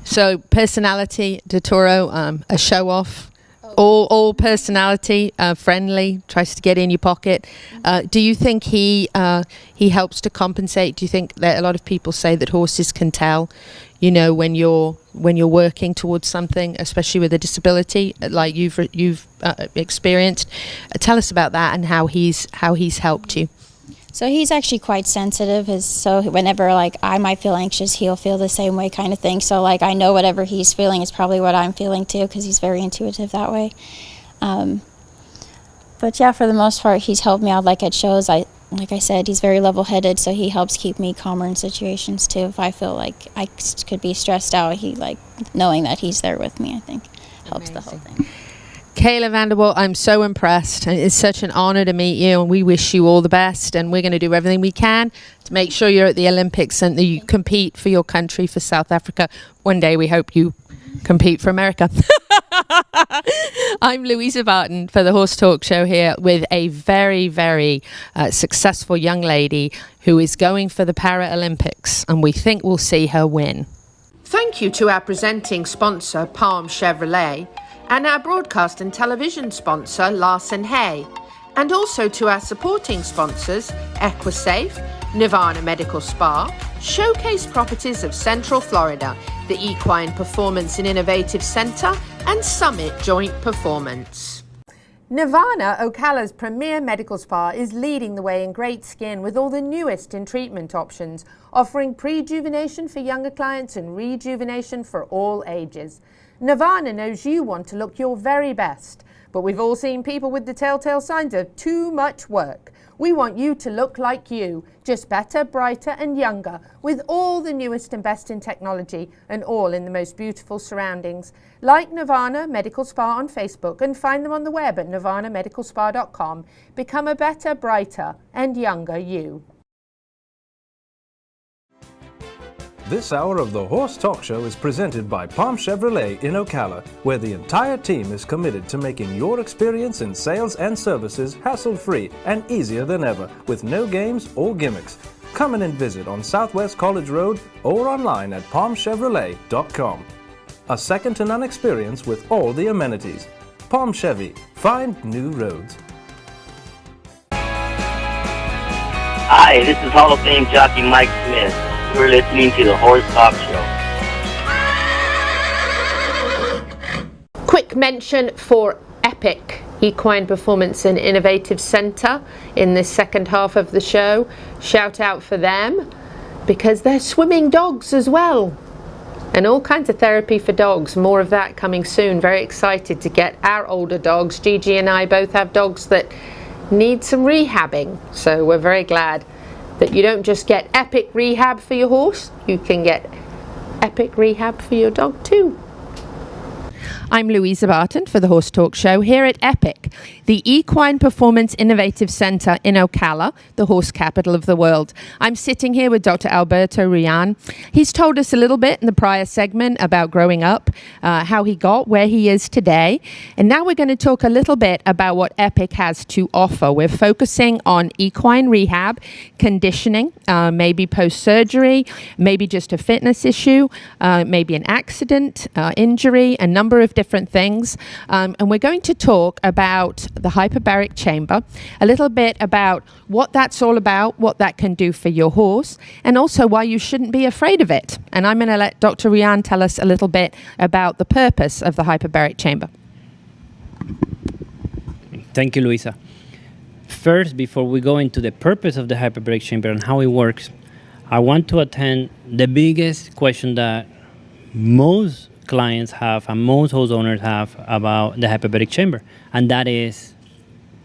So personality, Dottore, a show-off, all personality, friendly, tries to get in your pocket. Do you think he helps to compensate? Do you think that a lot of people say that horses can tell, when you're working towards something, especially with a disability like you've experienced? Tell us about that and how he's helped you. So he's actually quite sensitive. So whenever I might feel anxious, he'll feel the same way, kind of thing. So I know whatever he's feeling is probably what I'm feeling too, because he's very intuitive that way. But yeah, for the most part, he's helped me out at shows. Like I said, he's very level-headed, so he helps keep me calmer in situations too. If I feel like I could be stressed out, he knowing that he's there with me, I think, helps the whole thing. Cayla Vanderwalt, I'm so impressed. It's such an honor to meet you, and we wish you all the best, and we're going to do everything we can to make sure you're at the Olympics and that you compete for your country, for South Africa. One day we hope you compete for America. I'm Louisa Barton for the Horse Talk Show here with a very, very successful young lady who is going for the Paralympics, and we think we'll see her win. Thank you to our presenting sponsor, Palm Chevrolet, and our broadcast and television sponsor, Larson Hay, and also to our supporting sponsors, Equisafe, Nirvana Medical Spa, Showcase Properties of Central Florida, the Equine Performance and Innovative Center, and Summit Joint Performance. Nirvana, Ocala's premier medical spa, is leading the way in great skin with all the newest in treatment options, offering prejuvenation for younger clients and rejuvenation for all ages. Nirvana knows you want to look your very best, but we've all seen people with the telltale signs of too much work. We want you to look like you, just better, brighter and younger, with all the newest and best in technology and all in the most beautiful surroundings. Like Nirvana Medical Spa on Facebook and find them on the web at nirvanamedicalspa.com. Become a better, brighter and younger you. This hour of the Horse Talk Show is presented by Palm Chevrolet in Ocala, where the entire team is committed to making your experience in sales and services hassle-free and easier than ever, with no games or gimmicks. Come in and visit on Southwest College Road or online at palmchevrolet.com. A second-to-none experience with all the amenities. Palm Chevy. Find new roads. Hi, this is Hall of Fame jockey Mike Smith. You're listening to the Horse Talk Show. Quick mention for Epic Equine Performance and Innovative Center in this second half of the show. Shout out for them because they're swimming dogs as well. And all kinds of therapy for dogs. More of that coming soon. Very excited to get our older dogs. Gigi and I both have dogs that need some rehabbing. So we're very glad that you don't just get epic rehab for your horse, you can get epic rehab for your dog too. I'm Louisa Barton for the Horse Talk Show here at EPIC, the Equine Performance Innovative Centre in Ocala, the horse capital of the world. I'm sitting here with Dr. Alberto Rullan. He's told us a little bit in the prior segment about growing up, how he got where he is today. And now we're going to talk a little bit about what EPIC has to offer. We're focusing on equine rehab, conditioning, maybe post-surgery, maybe just a fitness issue, maybe an accident, injury, a number of different things. And we're going to talk about the hyperbaric chamber, a little bit about what that's all about, what that can do for your horse, and also why you shouldn't be afraid of it. And I'm going to let Dr. Rullan tell us a little bit about the purpose of the hyperbaric chamber. Thank you, Luisa. First, before we go into the purpose of the hyperbaric chamber and how it works, I want to attend the biggest question that most clients have and most horse owners have about the hyperbaric chamber, and that is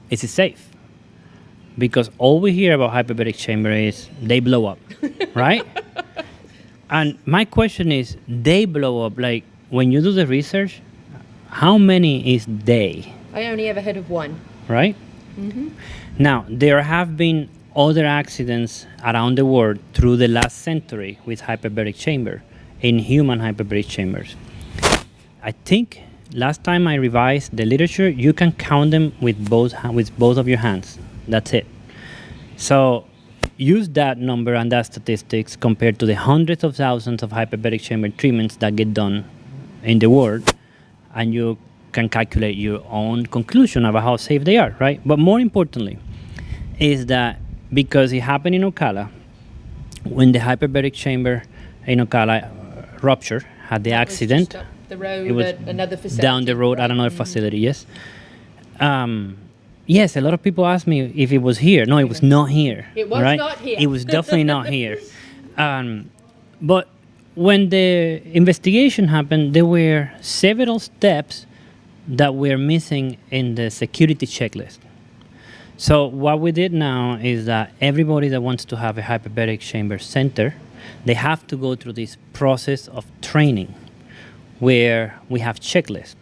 it safe? Because all we hear about hyperbaric chamber is they blow up, right? And my question is, they blow up, like when you do the research, how many is they? I only ever heard of one. Right? Mm-hmm. Now, there have been other accidents around the world through the last century with hyperbaric chamber, in human hyperbaric chambers. I think last time I revised the literature, you can count them with both of your hands. That's it. So use that number and that statistics compared to the hundreds of thousands of hyperbaric chamber treatments that get done in the world, and you can calculate your own conclusion about how safe they are, right? But more importantly is that because it happened in Ocala, when the hyperbaric chamber in Ocala ruptured, had the accident, the road it was at another facility. down the road at another facility, yes. Yes, a lot of people ask me if it was here. No, it was not here. It was right? not here. It was definitely not here. But when the investigation happened, there were several steps that were missing in the security checklist. So what we did now is that everybody that wants to have a hyperbaric chamber center, they have to go through this process of training where we have checklist,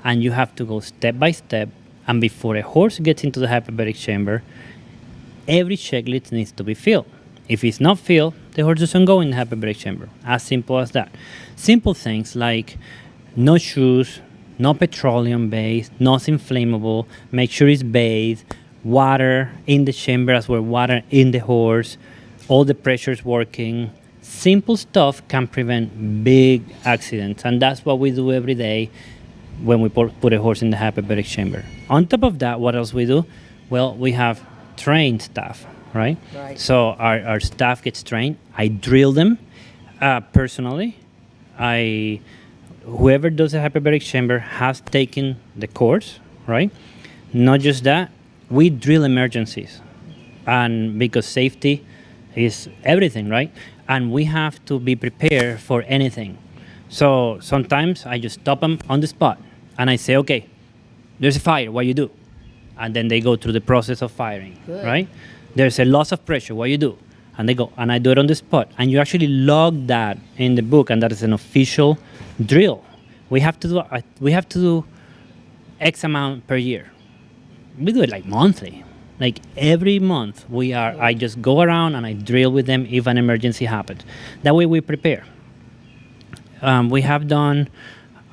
and you have to go step by step. And before a horse gets into the hyperbaric chamber, every checklist needs to be filled. If it's not filled, the horse doesn't go in the hyperbaric chamber. As simple as that. Simple things like no shoes, no petroleum based, nothing flammable, make sure it's bathed, water in the chamber as well, water in the horse, all the pressure's working. Simple stuff can prevent big accidents, and that's what we do every day when we put a horse in the hyperbaric chamber. On top of that, what else we do? Well, we have trained staff, right? So our staff gets trained. I drill them personally. Whoever does a hyperbaric chamber has taken the course, right? Not just that, we drill emergencies, and because safety is everything, right? And we have to be prepared for anything. So sometimes I just stop them on the spot and I say, okay, there's a fire, what you do? And then they go through the process of firing, right? There's a loss of pressure, what you do? And they go, and I do it on the spot. And you actually log that in the book, and that is an official drill. We have to do X amount per year. We do it like monthly. Like every month I just go around and I drill with them if an emergency happens. That way we prepare. We have done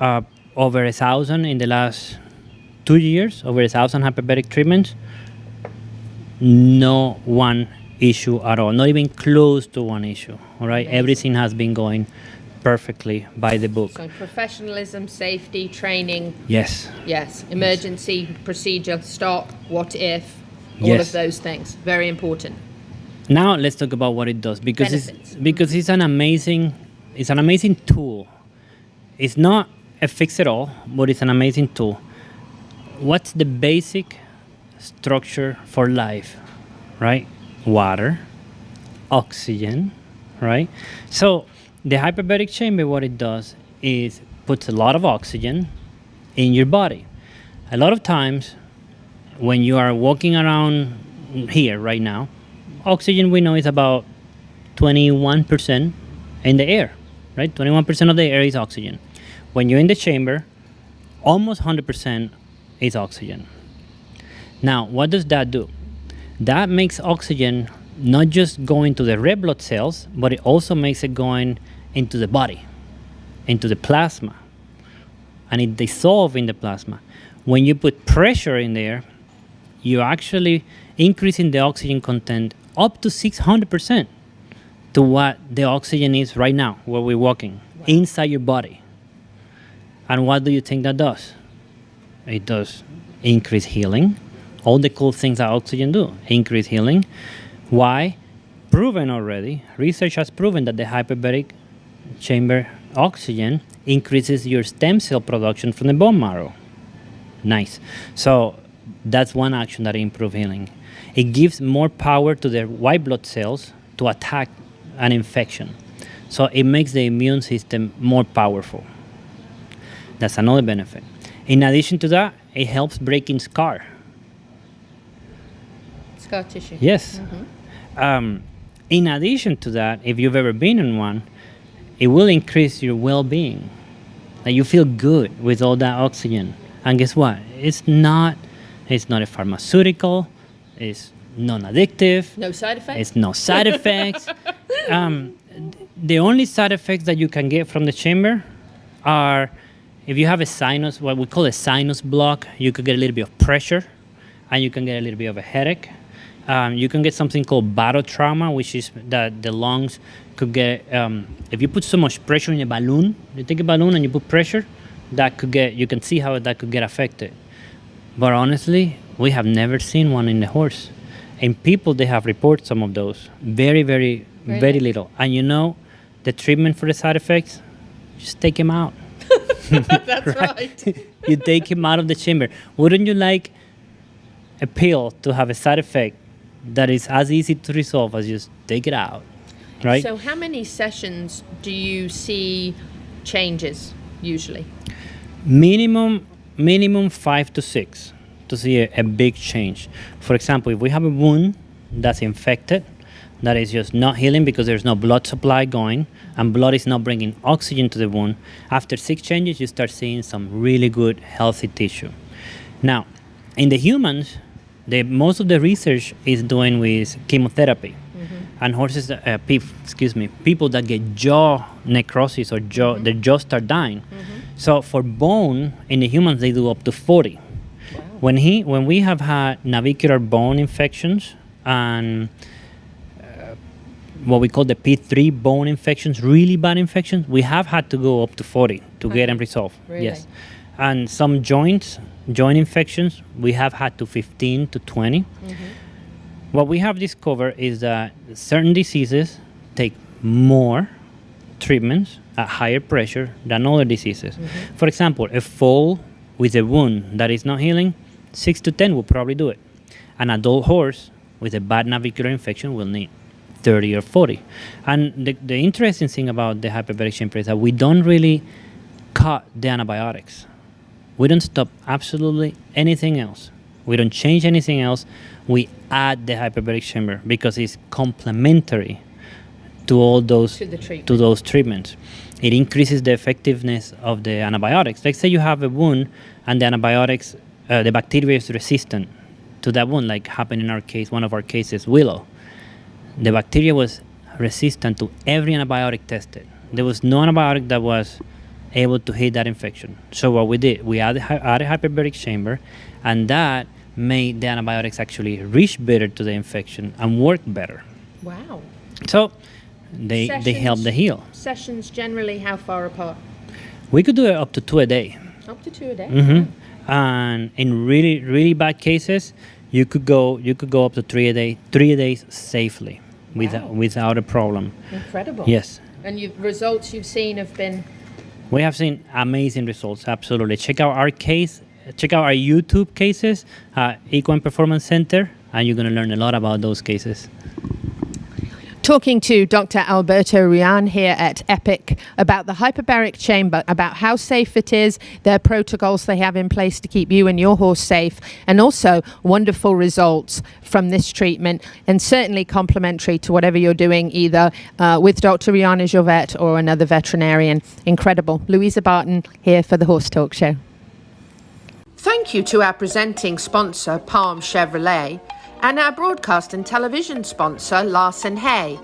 over 1,000 in the last 2 years, over 1,000 hyperbaric treatments. No one issue at all, not even close to one issue, all right? Amazing. Everything has been going perfectly by the book. So professionalism, safety, training. Yes. Yes, emergency, procedure, stop, what if, all of those things, very important. Now let's talk about what it does, because it's an amazing tool. It's not a fix-it-all, but it's an amazing tool. What's the basic structure for life, right? Water, oxygen, right? So the hyperbaric chamber, what it does is puts a lot of oxygen in your body. A lot of times when you are walking around here right now, oxygen we know is about 21% in the air, right? 21% of the air is oxygen. When you're in the chamber, almost 100% is oxygen. Now, what does that do? That makes oxygen not just go into the red blood cells, but it also makes it going into the body, into the plasma, and it dissolves in the plasma. When you put pressure in there, you're actually increasing the oxygen content up to 600% to what the oxygen is right now, where we're walking, inside your body. And what do you think that does? It does increase healing. All the cool things that oxygen do, increase healing. Why? Proven already. Research has proven that the hyperbaric chamber oxygen increases your stem cell production from the bone marrow. Nice. So that's one action that improves healing. It gives more power to the white blood cells to attack an infection. So it makes the immune system more powerful. That's another benefit. In addition to that, it helps breaking scar. Scar tissue. Yes. In addition to that, if you've ever been in one, it will increase your well-being. Like you feel good with all that oxygen. And guess what? It's not a pharmaceutical. It's non-addictive. No side effects? It's no side effects. The only side effects that you can get from the chamber are if you have a sinus, what we call a sinus block, you could get a little bit of pressure and you can get a little bit of a headache. You can get something called barotrauma, which is that the lungs could get, if you put so much pressure in a balloon, you take a balloon and you put pressure, that could get, you can see how that could get affected. But honestly, we have never seen one in the horse. In people, they have reported some of those. Very little. And you know, the treatment for the side effects, just take him out. That's right. You take him out of the chamber. Wouldn't you like a pill to have a side effect that is as easy to resolve as just take it out, right? So how many sessions do you see changes usually? Minimum 5 to 6 to see a big change. For example, if we have a wound that's infected, that is just not healing because there's no blood supply going and blood is not bringing oxygen to the wound, after 6 changes you start seeing some really good healthy tissue. Now, in the humans, most of the research is doing with chemotherapy. And horses, people that get jaw necrosis or their jaw start dying. So for bone, in the humans, they do up to 40. Wow. When we have had navicular bone infections and what we call the P3 bone infections, really bad infections, we have had to go up to 40 to get them resolved. Really? Yes. And some joint infections, we have had to 15 to 20. What we have discovered is that certain diseases take more treatments at higher pressure than other diseases. For example, a fall with a wound that is not healing, 6 to 10 will probably do it. An adult horse with a bad navicular infection will need 30 or 40. And the interesting thing about the hyperbaric chamber is that we don't really cut the antibiotics. We don't stop absolutely anything else. We don't change anything else. We add the hyperbaric chamber because it's complementary to all those to those treatments. It increases the effectiveness of the antibiotics. Let's say you have a wound and the antibiotics, the bacteria is resistant to that wound, like happened in our case, one of our cases, Willow. The bacteria was resistant to every antibiotic tested. There was no antibiotic that was able to hit that infection. So what we did, we added hyperbaric chamber, and that made the antibiotics actually reach better to the infection and work better. Wow. So they help the heal. Sessions generally how far apart? We could do it up to 2 a day. Up to 2 a day. And in really bad cases, you could go up to 3 a day, 3 days safely, without a problem. Incredible. Yes. And results you've seen have been? We have seen amazing results. Absolutely. Check out our case. Check out our YouTube cases, Equine Performance Center, and you're going to learn a lot about those cases. Talking to Dr. Alberto Rullan here at EPIC about the hyperbaric chamber, about how safe it is, their protocols they have in place to keep you and your horse safe, and also wonderful results from this treatment, and certainly complementary to whatever you're doing, either with Dr. Rullan as your vet or another veterinarian. Incredible. Louisa Barton here for the Horse Talk Show. Thank you to our presenting sponsor, Palm Chevrolet, and our broadcast and television sponsor, Larson Hay,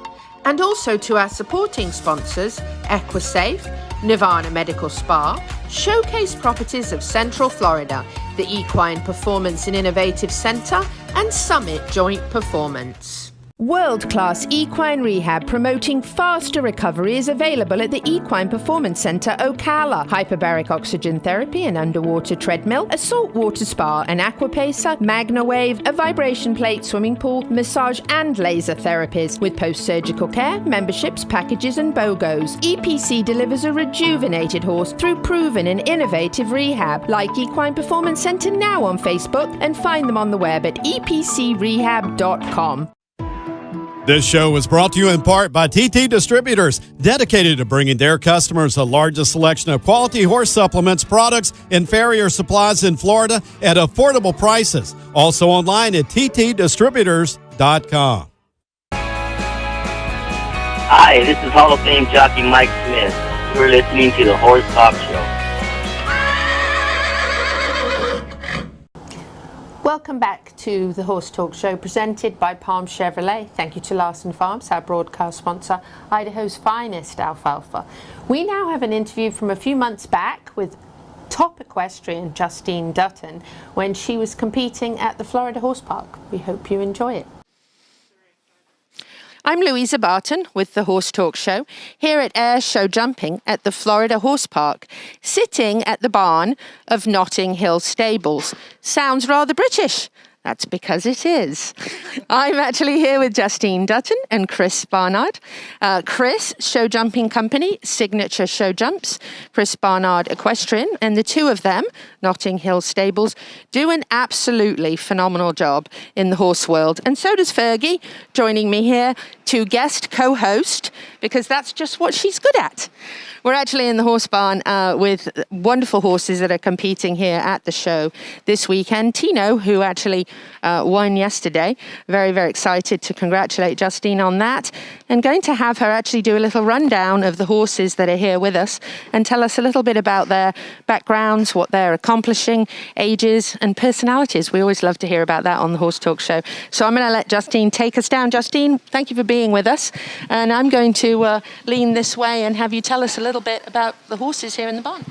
and also to our supporting sponsors, Equisafe, Nirvana Medical Spa, Showcase Properties of Central Florida, the Equine Performance and Innovative Center, and Summit Joint Performance. World-class equine rehab promoting faster recovery is available at the Equine Performance Center, Ocala. Hyperbaric oxygen therapy, an underwater treadmill, a saltwater spa, an aquapacer, MagnaWave, a vibration plate, swimming pool, massage and laser therapies. With post-surgical care, memberships, packages and BOGOs, EPC delivers a rejuvenated horse through proven and innovative rehab. Like Equine Performance Center now on Facebook and find them on the web at epcrehab.com. This show was brought to you in part by TT Distributors, dedicated to bringing their customers the largest selection of quality horse supplements, products, and farrier supplies in Florida at affordable prices. Also online at ttdistributors.com. Hi, this is Hall of Fame jockey Mike Smith. You're listening to the Horse Talk Show. Welcome back to the Horse Talk Show presented by Palm Chevrolet. Thank you to Larson Farms, our broadcast sponsor, Idaho's finest alfalfa. We now have an interview from a few months back with top equestrian Justine Dutton when she was competing at the Florida Horse Park. We hope you enjoy it. I'm Louisa Barton with the Horse Talk Show, here at Air Show Jumping at the Florida Horse Park, sitting at the barn of Notting Hill Stables. Sounds rather British. That's because it is. I'm actually here with Justine Dutton and Chris Barnard. Chris, Show Jumping Company, Signature Show Jumps, Chris Barnard Equestrian, and the two of them, Notting Hill Stables, do an absolutely phenomenal job in the horse world. And so does Fergie, joining me here to guest co-host, because that's just what she's good at. We're actually in the horse barn with wonderful horses that are competing here at the show this weekend. Tino, who actually won yesterday, very, very excited to congratulate Justine on that, and going to have her actually do a little rundown of the horses that are here with us and tell us a little bit about their backgrounds, what they're accomplishing, ages and personalities. We always love to hear about that on the Horse Talk Show. So I'm going to let Justine take us down. Justine, thank you for being with us, and I'm going to lean this way and have you tell us a little bit about the horses here in the barn.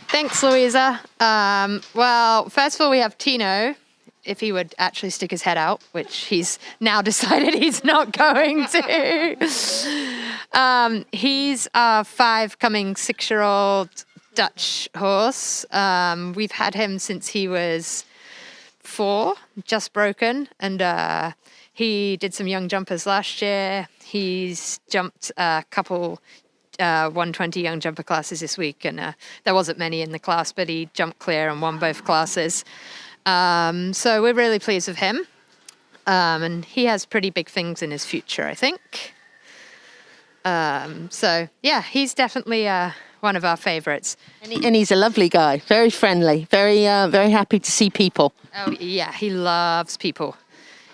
Thanks, Louisa. Well, first of all, we have Tino, if he would actually stick his head out, which he's now decided he's not going to. He's a 6-year-old Dutch horse. We've had him since he was 4, just broken, and he did some young jumpers last year. He's jumped a couple 120 young jumper classes this week, and there wasn't many in the class, but he jumped clear and won both classes. So we're really pleased with him, and he has pretty big things in his future, I think. So yeah, he's definitely one of our favorites. And he's a lovely guy, very friendly, very happy to see people. Oh yeah, he loves people.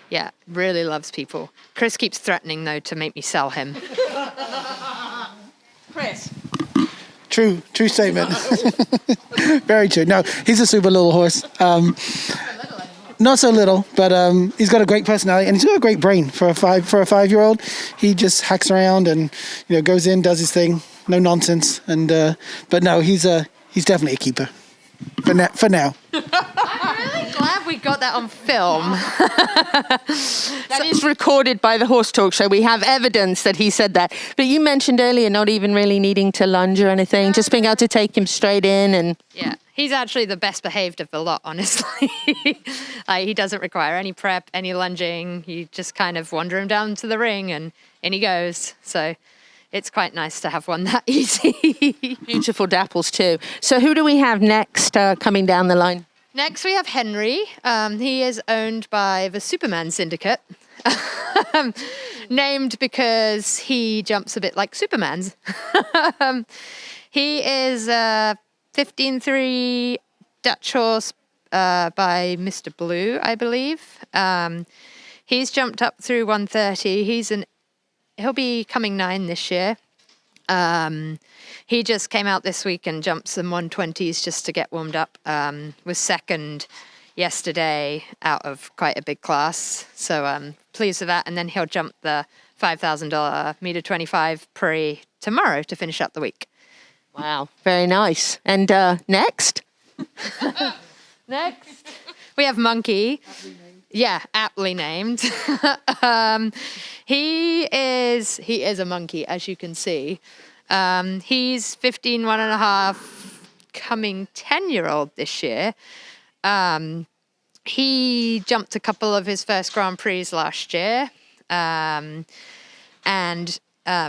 Yeah, really loves people. Chris keeps threatening though to make me sell him. Chris. True statement. Very true. No, he's a super little horse. Not so little, but he's got a great personality and he's got a great brain for a 5-year-old. He just hacks around and goes in, does his thing, no nonsense. And but no, he's definitely a keeper for now. I'm really glad we got that on film. That is recorded by the Horse Talk Show. We have evidence that he said that. But you mentioned earlier not even really needing to lunge or anything, just being able to take him straight in. And yeah, he's actually the best behaved of the lot, honestly. He doesn't require any prep, any lunging. You just kind of wander him down to the ring and in he goes. So it's quite nice to have one that easy. Beautiful dapples too. So who do we have next coming down the line? Next we have Henry. He is owned by the Superman Syndicate. Named because he jumps a bit like Superman's. He is a 15-3 Dutch horse by Mr. Blue, I believe. He's jumped up through 130. He'll be coming 9 this year. He just came out this week and jumped some 120s just to get warmed up. Was second yesterday out of quite a big class. So pleased with that. And then he'll jump the $5,000 meter 25 pre tomorrow to finish up the week. Wow, very nice. And next? Next, we have Monkey. Yeah, aptly named. He is a monkey, as you can see. He's 15, 1.5, coming 10-year-old this year. He jumped a couple of his first Grand Prix last year. And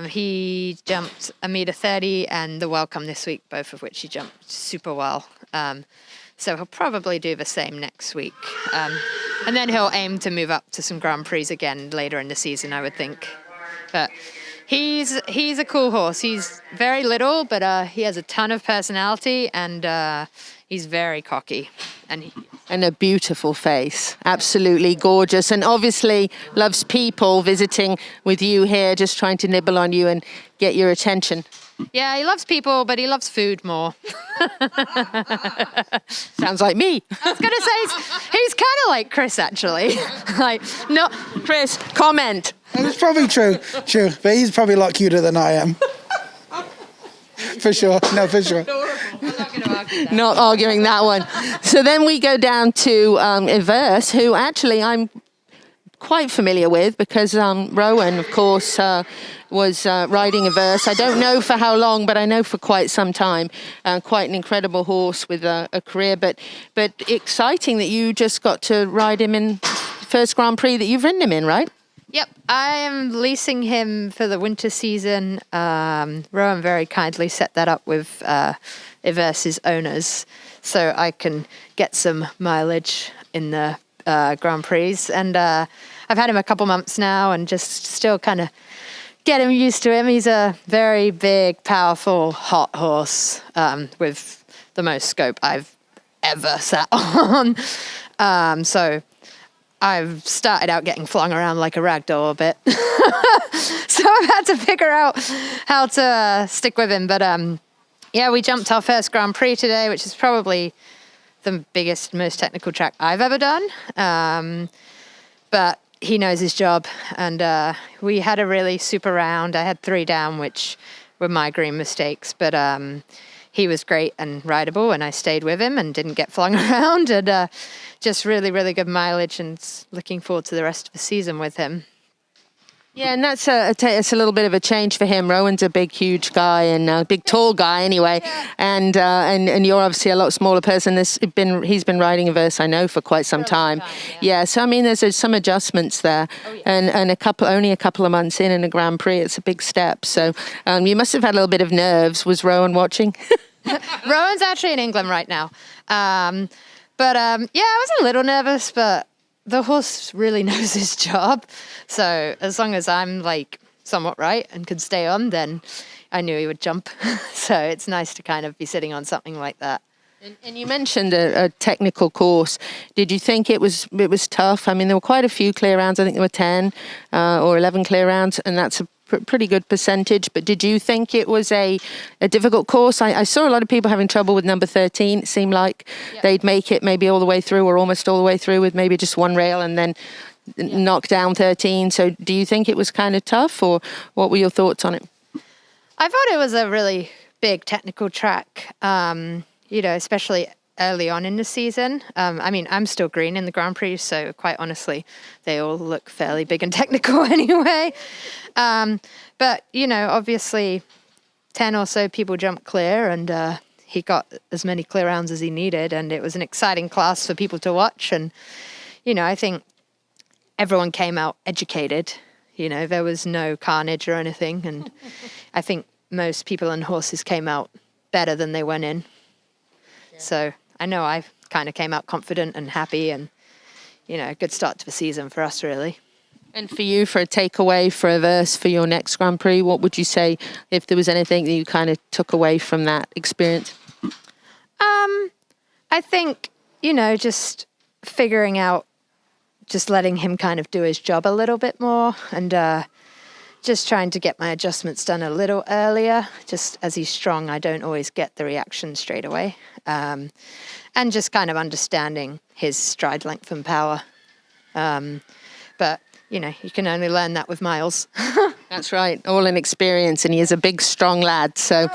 he jumped a meter 30 and the Welcome this week, both of which he jumped super well. So he'll probably do the same next week. And then he'll aim to move up to some Grand Prix again later in the season, I would think. But he's a cool horse. He's very little, but he has a ton of personality, and he's very cocky. And a beautiful face. Absolutely gorgeous. And obviously loves people visiting with you here, just trying to nibble on you and get your attention. Yeah, he loves people, but he loves food more. Sounds like me. I was going to say, he's kind of like Chris, actually. No, Chris, comment. It's probably true, but he's probably a lot cuter than I am. For sure, no, for sure. Not arguing that one. So then we go down to Everse, who actually I'm quite familiar with because Rowan, of course, was riding Everse. I don't know for how long, but I know for quite some time. Quite an incredible horse with a career, but exciting that you just got to ride him in first Grand Prix that you've ridden him in, right? Yep, I am leasing him for the winter season. Rowan very kindly set that up with Everse's owners, so I can get some mileage in the Grand Prix. And I've had him a couple months now, and just still kind of get him used to him. He's a very big, powerful, hot horse with the most scope I've ever sat on. So I've started out getting flung around like a rag doll a bit. So I've had to figure out how to stick with him. But yeah, we jumped our first Grand Prix today, which is probably the biggest, most technical track I've ever done. But he knows his job. And we had a really super round. I had 3 down, which were my green mistakes. But he was great and rideable, and I stayed with him and didn't get flung around. And just really, really good mileage, and looking forward to the rest of the season with him. Yeah, and that's it's a little bit of a change for him. Rowan's a big, huge guy, and a big, tall guy anyway. Yeah. And you're obviously a lot smaller person. He's been riding Everse, I know, for quite some time. Yeah, so I mean, there's some adjustments there, and only a couple of months in a Grand Prix, it's a big step. So you must have had a little bit of nerves. Was Rowan watching? Rowan's actually in England right now. But yeah, I was a little nervous, but the horse really knows his job. So as long as I'm like somewhat right and could stay on, then I knew he would jump. So it's nice to kind of be sitting on something like that. And you mentioned a technical course. Did you think it was tough? I mean, there were quite a few clear rounds. I think there were 10 or 11 clear rounds, and that's a pretty good percentage. But did you think it was a difficult course? I saw a lot of people having trouble with number 13. It seemed like they'd make it maybe all the way through or almost all the way through with maybe just one rail and then knock down 13. So do you think it was kind of tough, or what were your thoughts on it? I thought it was a really big technical track, especially early on in the season. I mean, I'm still green in the Grand Prix, so quite honestly, they all look fairly big and technical anyway. But, obviously 10 or so people jumped clear, and he got as many clear rounds as he needed, and it was an exciting class for people to watch. And, I think everyone came out educated. There was no carnage or anything, and I think most people and horses came out better than they went in. Yeah. So I know I kind of came out confident and happy, and, a good start to the season for us, really. And for you, for a takeaway for Everse for your next Grand Prix, what would you say if there was anything that you kind of took away from that experience? I think, just figuring out, just letting him kind of do his job a little bit more, and just trying to get my adjustments done a little earlier. Just as he's strong, I don't always get the reaction straight away. And just kind of understanding his stride length and power. But, you know, you can only learn that with miles. That's right, all in experience, and he is a big, strong lad. So,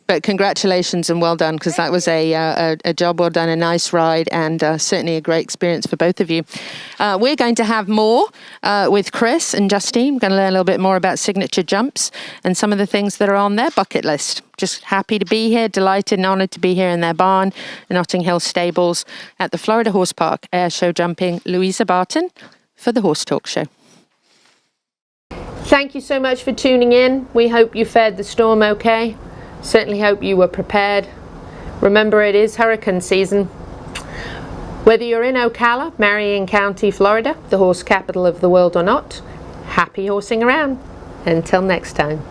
but congratulations and well done, because that was a job well done, a nice ride, and certainly a great experience for both of you. We're going to have more with Chris and Justine. We're going to learn a little bit more about signature jumps and some of the things that are on their bucket list. Just happy to be here, delighted and honoured to be here in their barn, the Notting Hill Stables at the Florida Horse Park Air Show Jumping. Louisa Barton for the Horse Talk Show. Thank you so much for tuning in. We hope you fared the storm okay. Certainly hope you were prepared. Remember, it is hurricane season. Whether you're in Ocala, Marion County, Florida, the horse capital of the world, or not, happy horsing around. Until next time.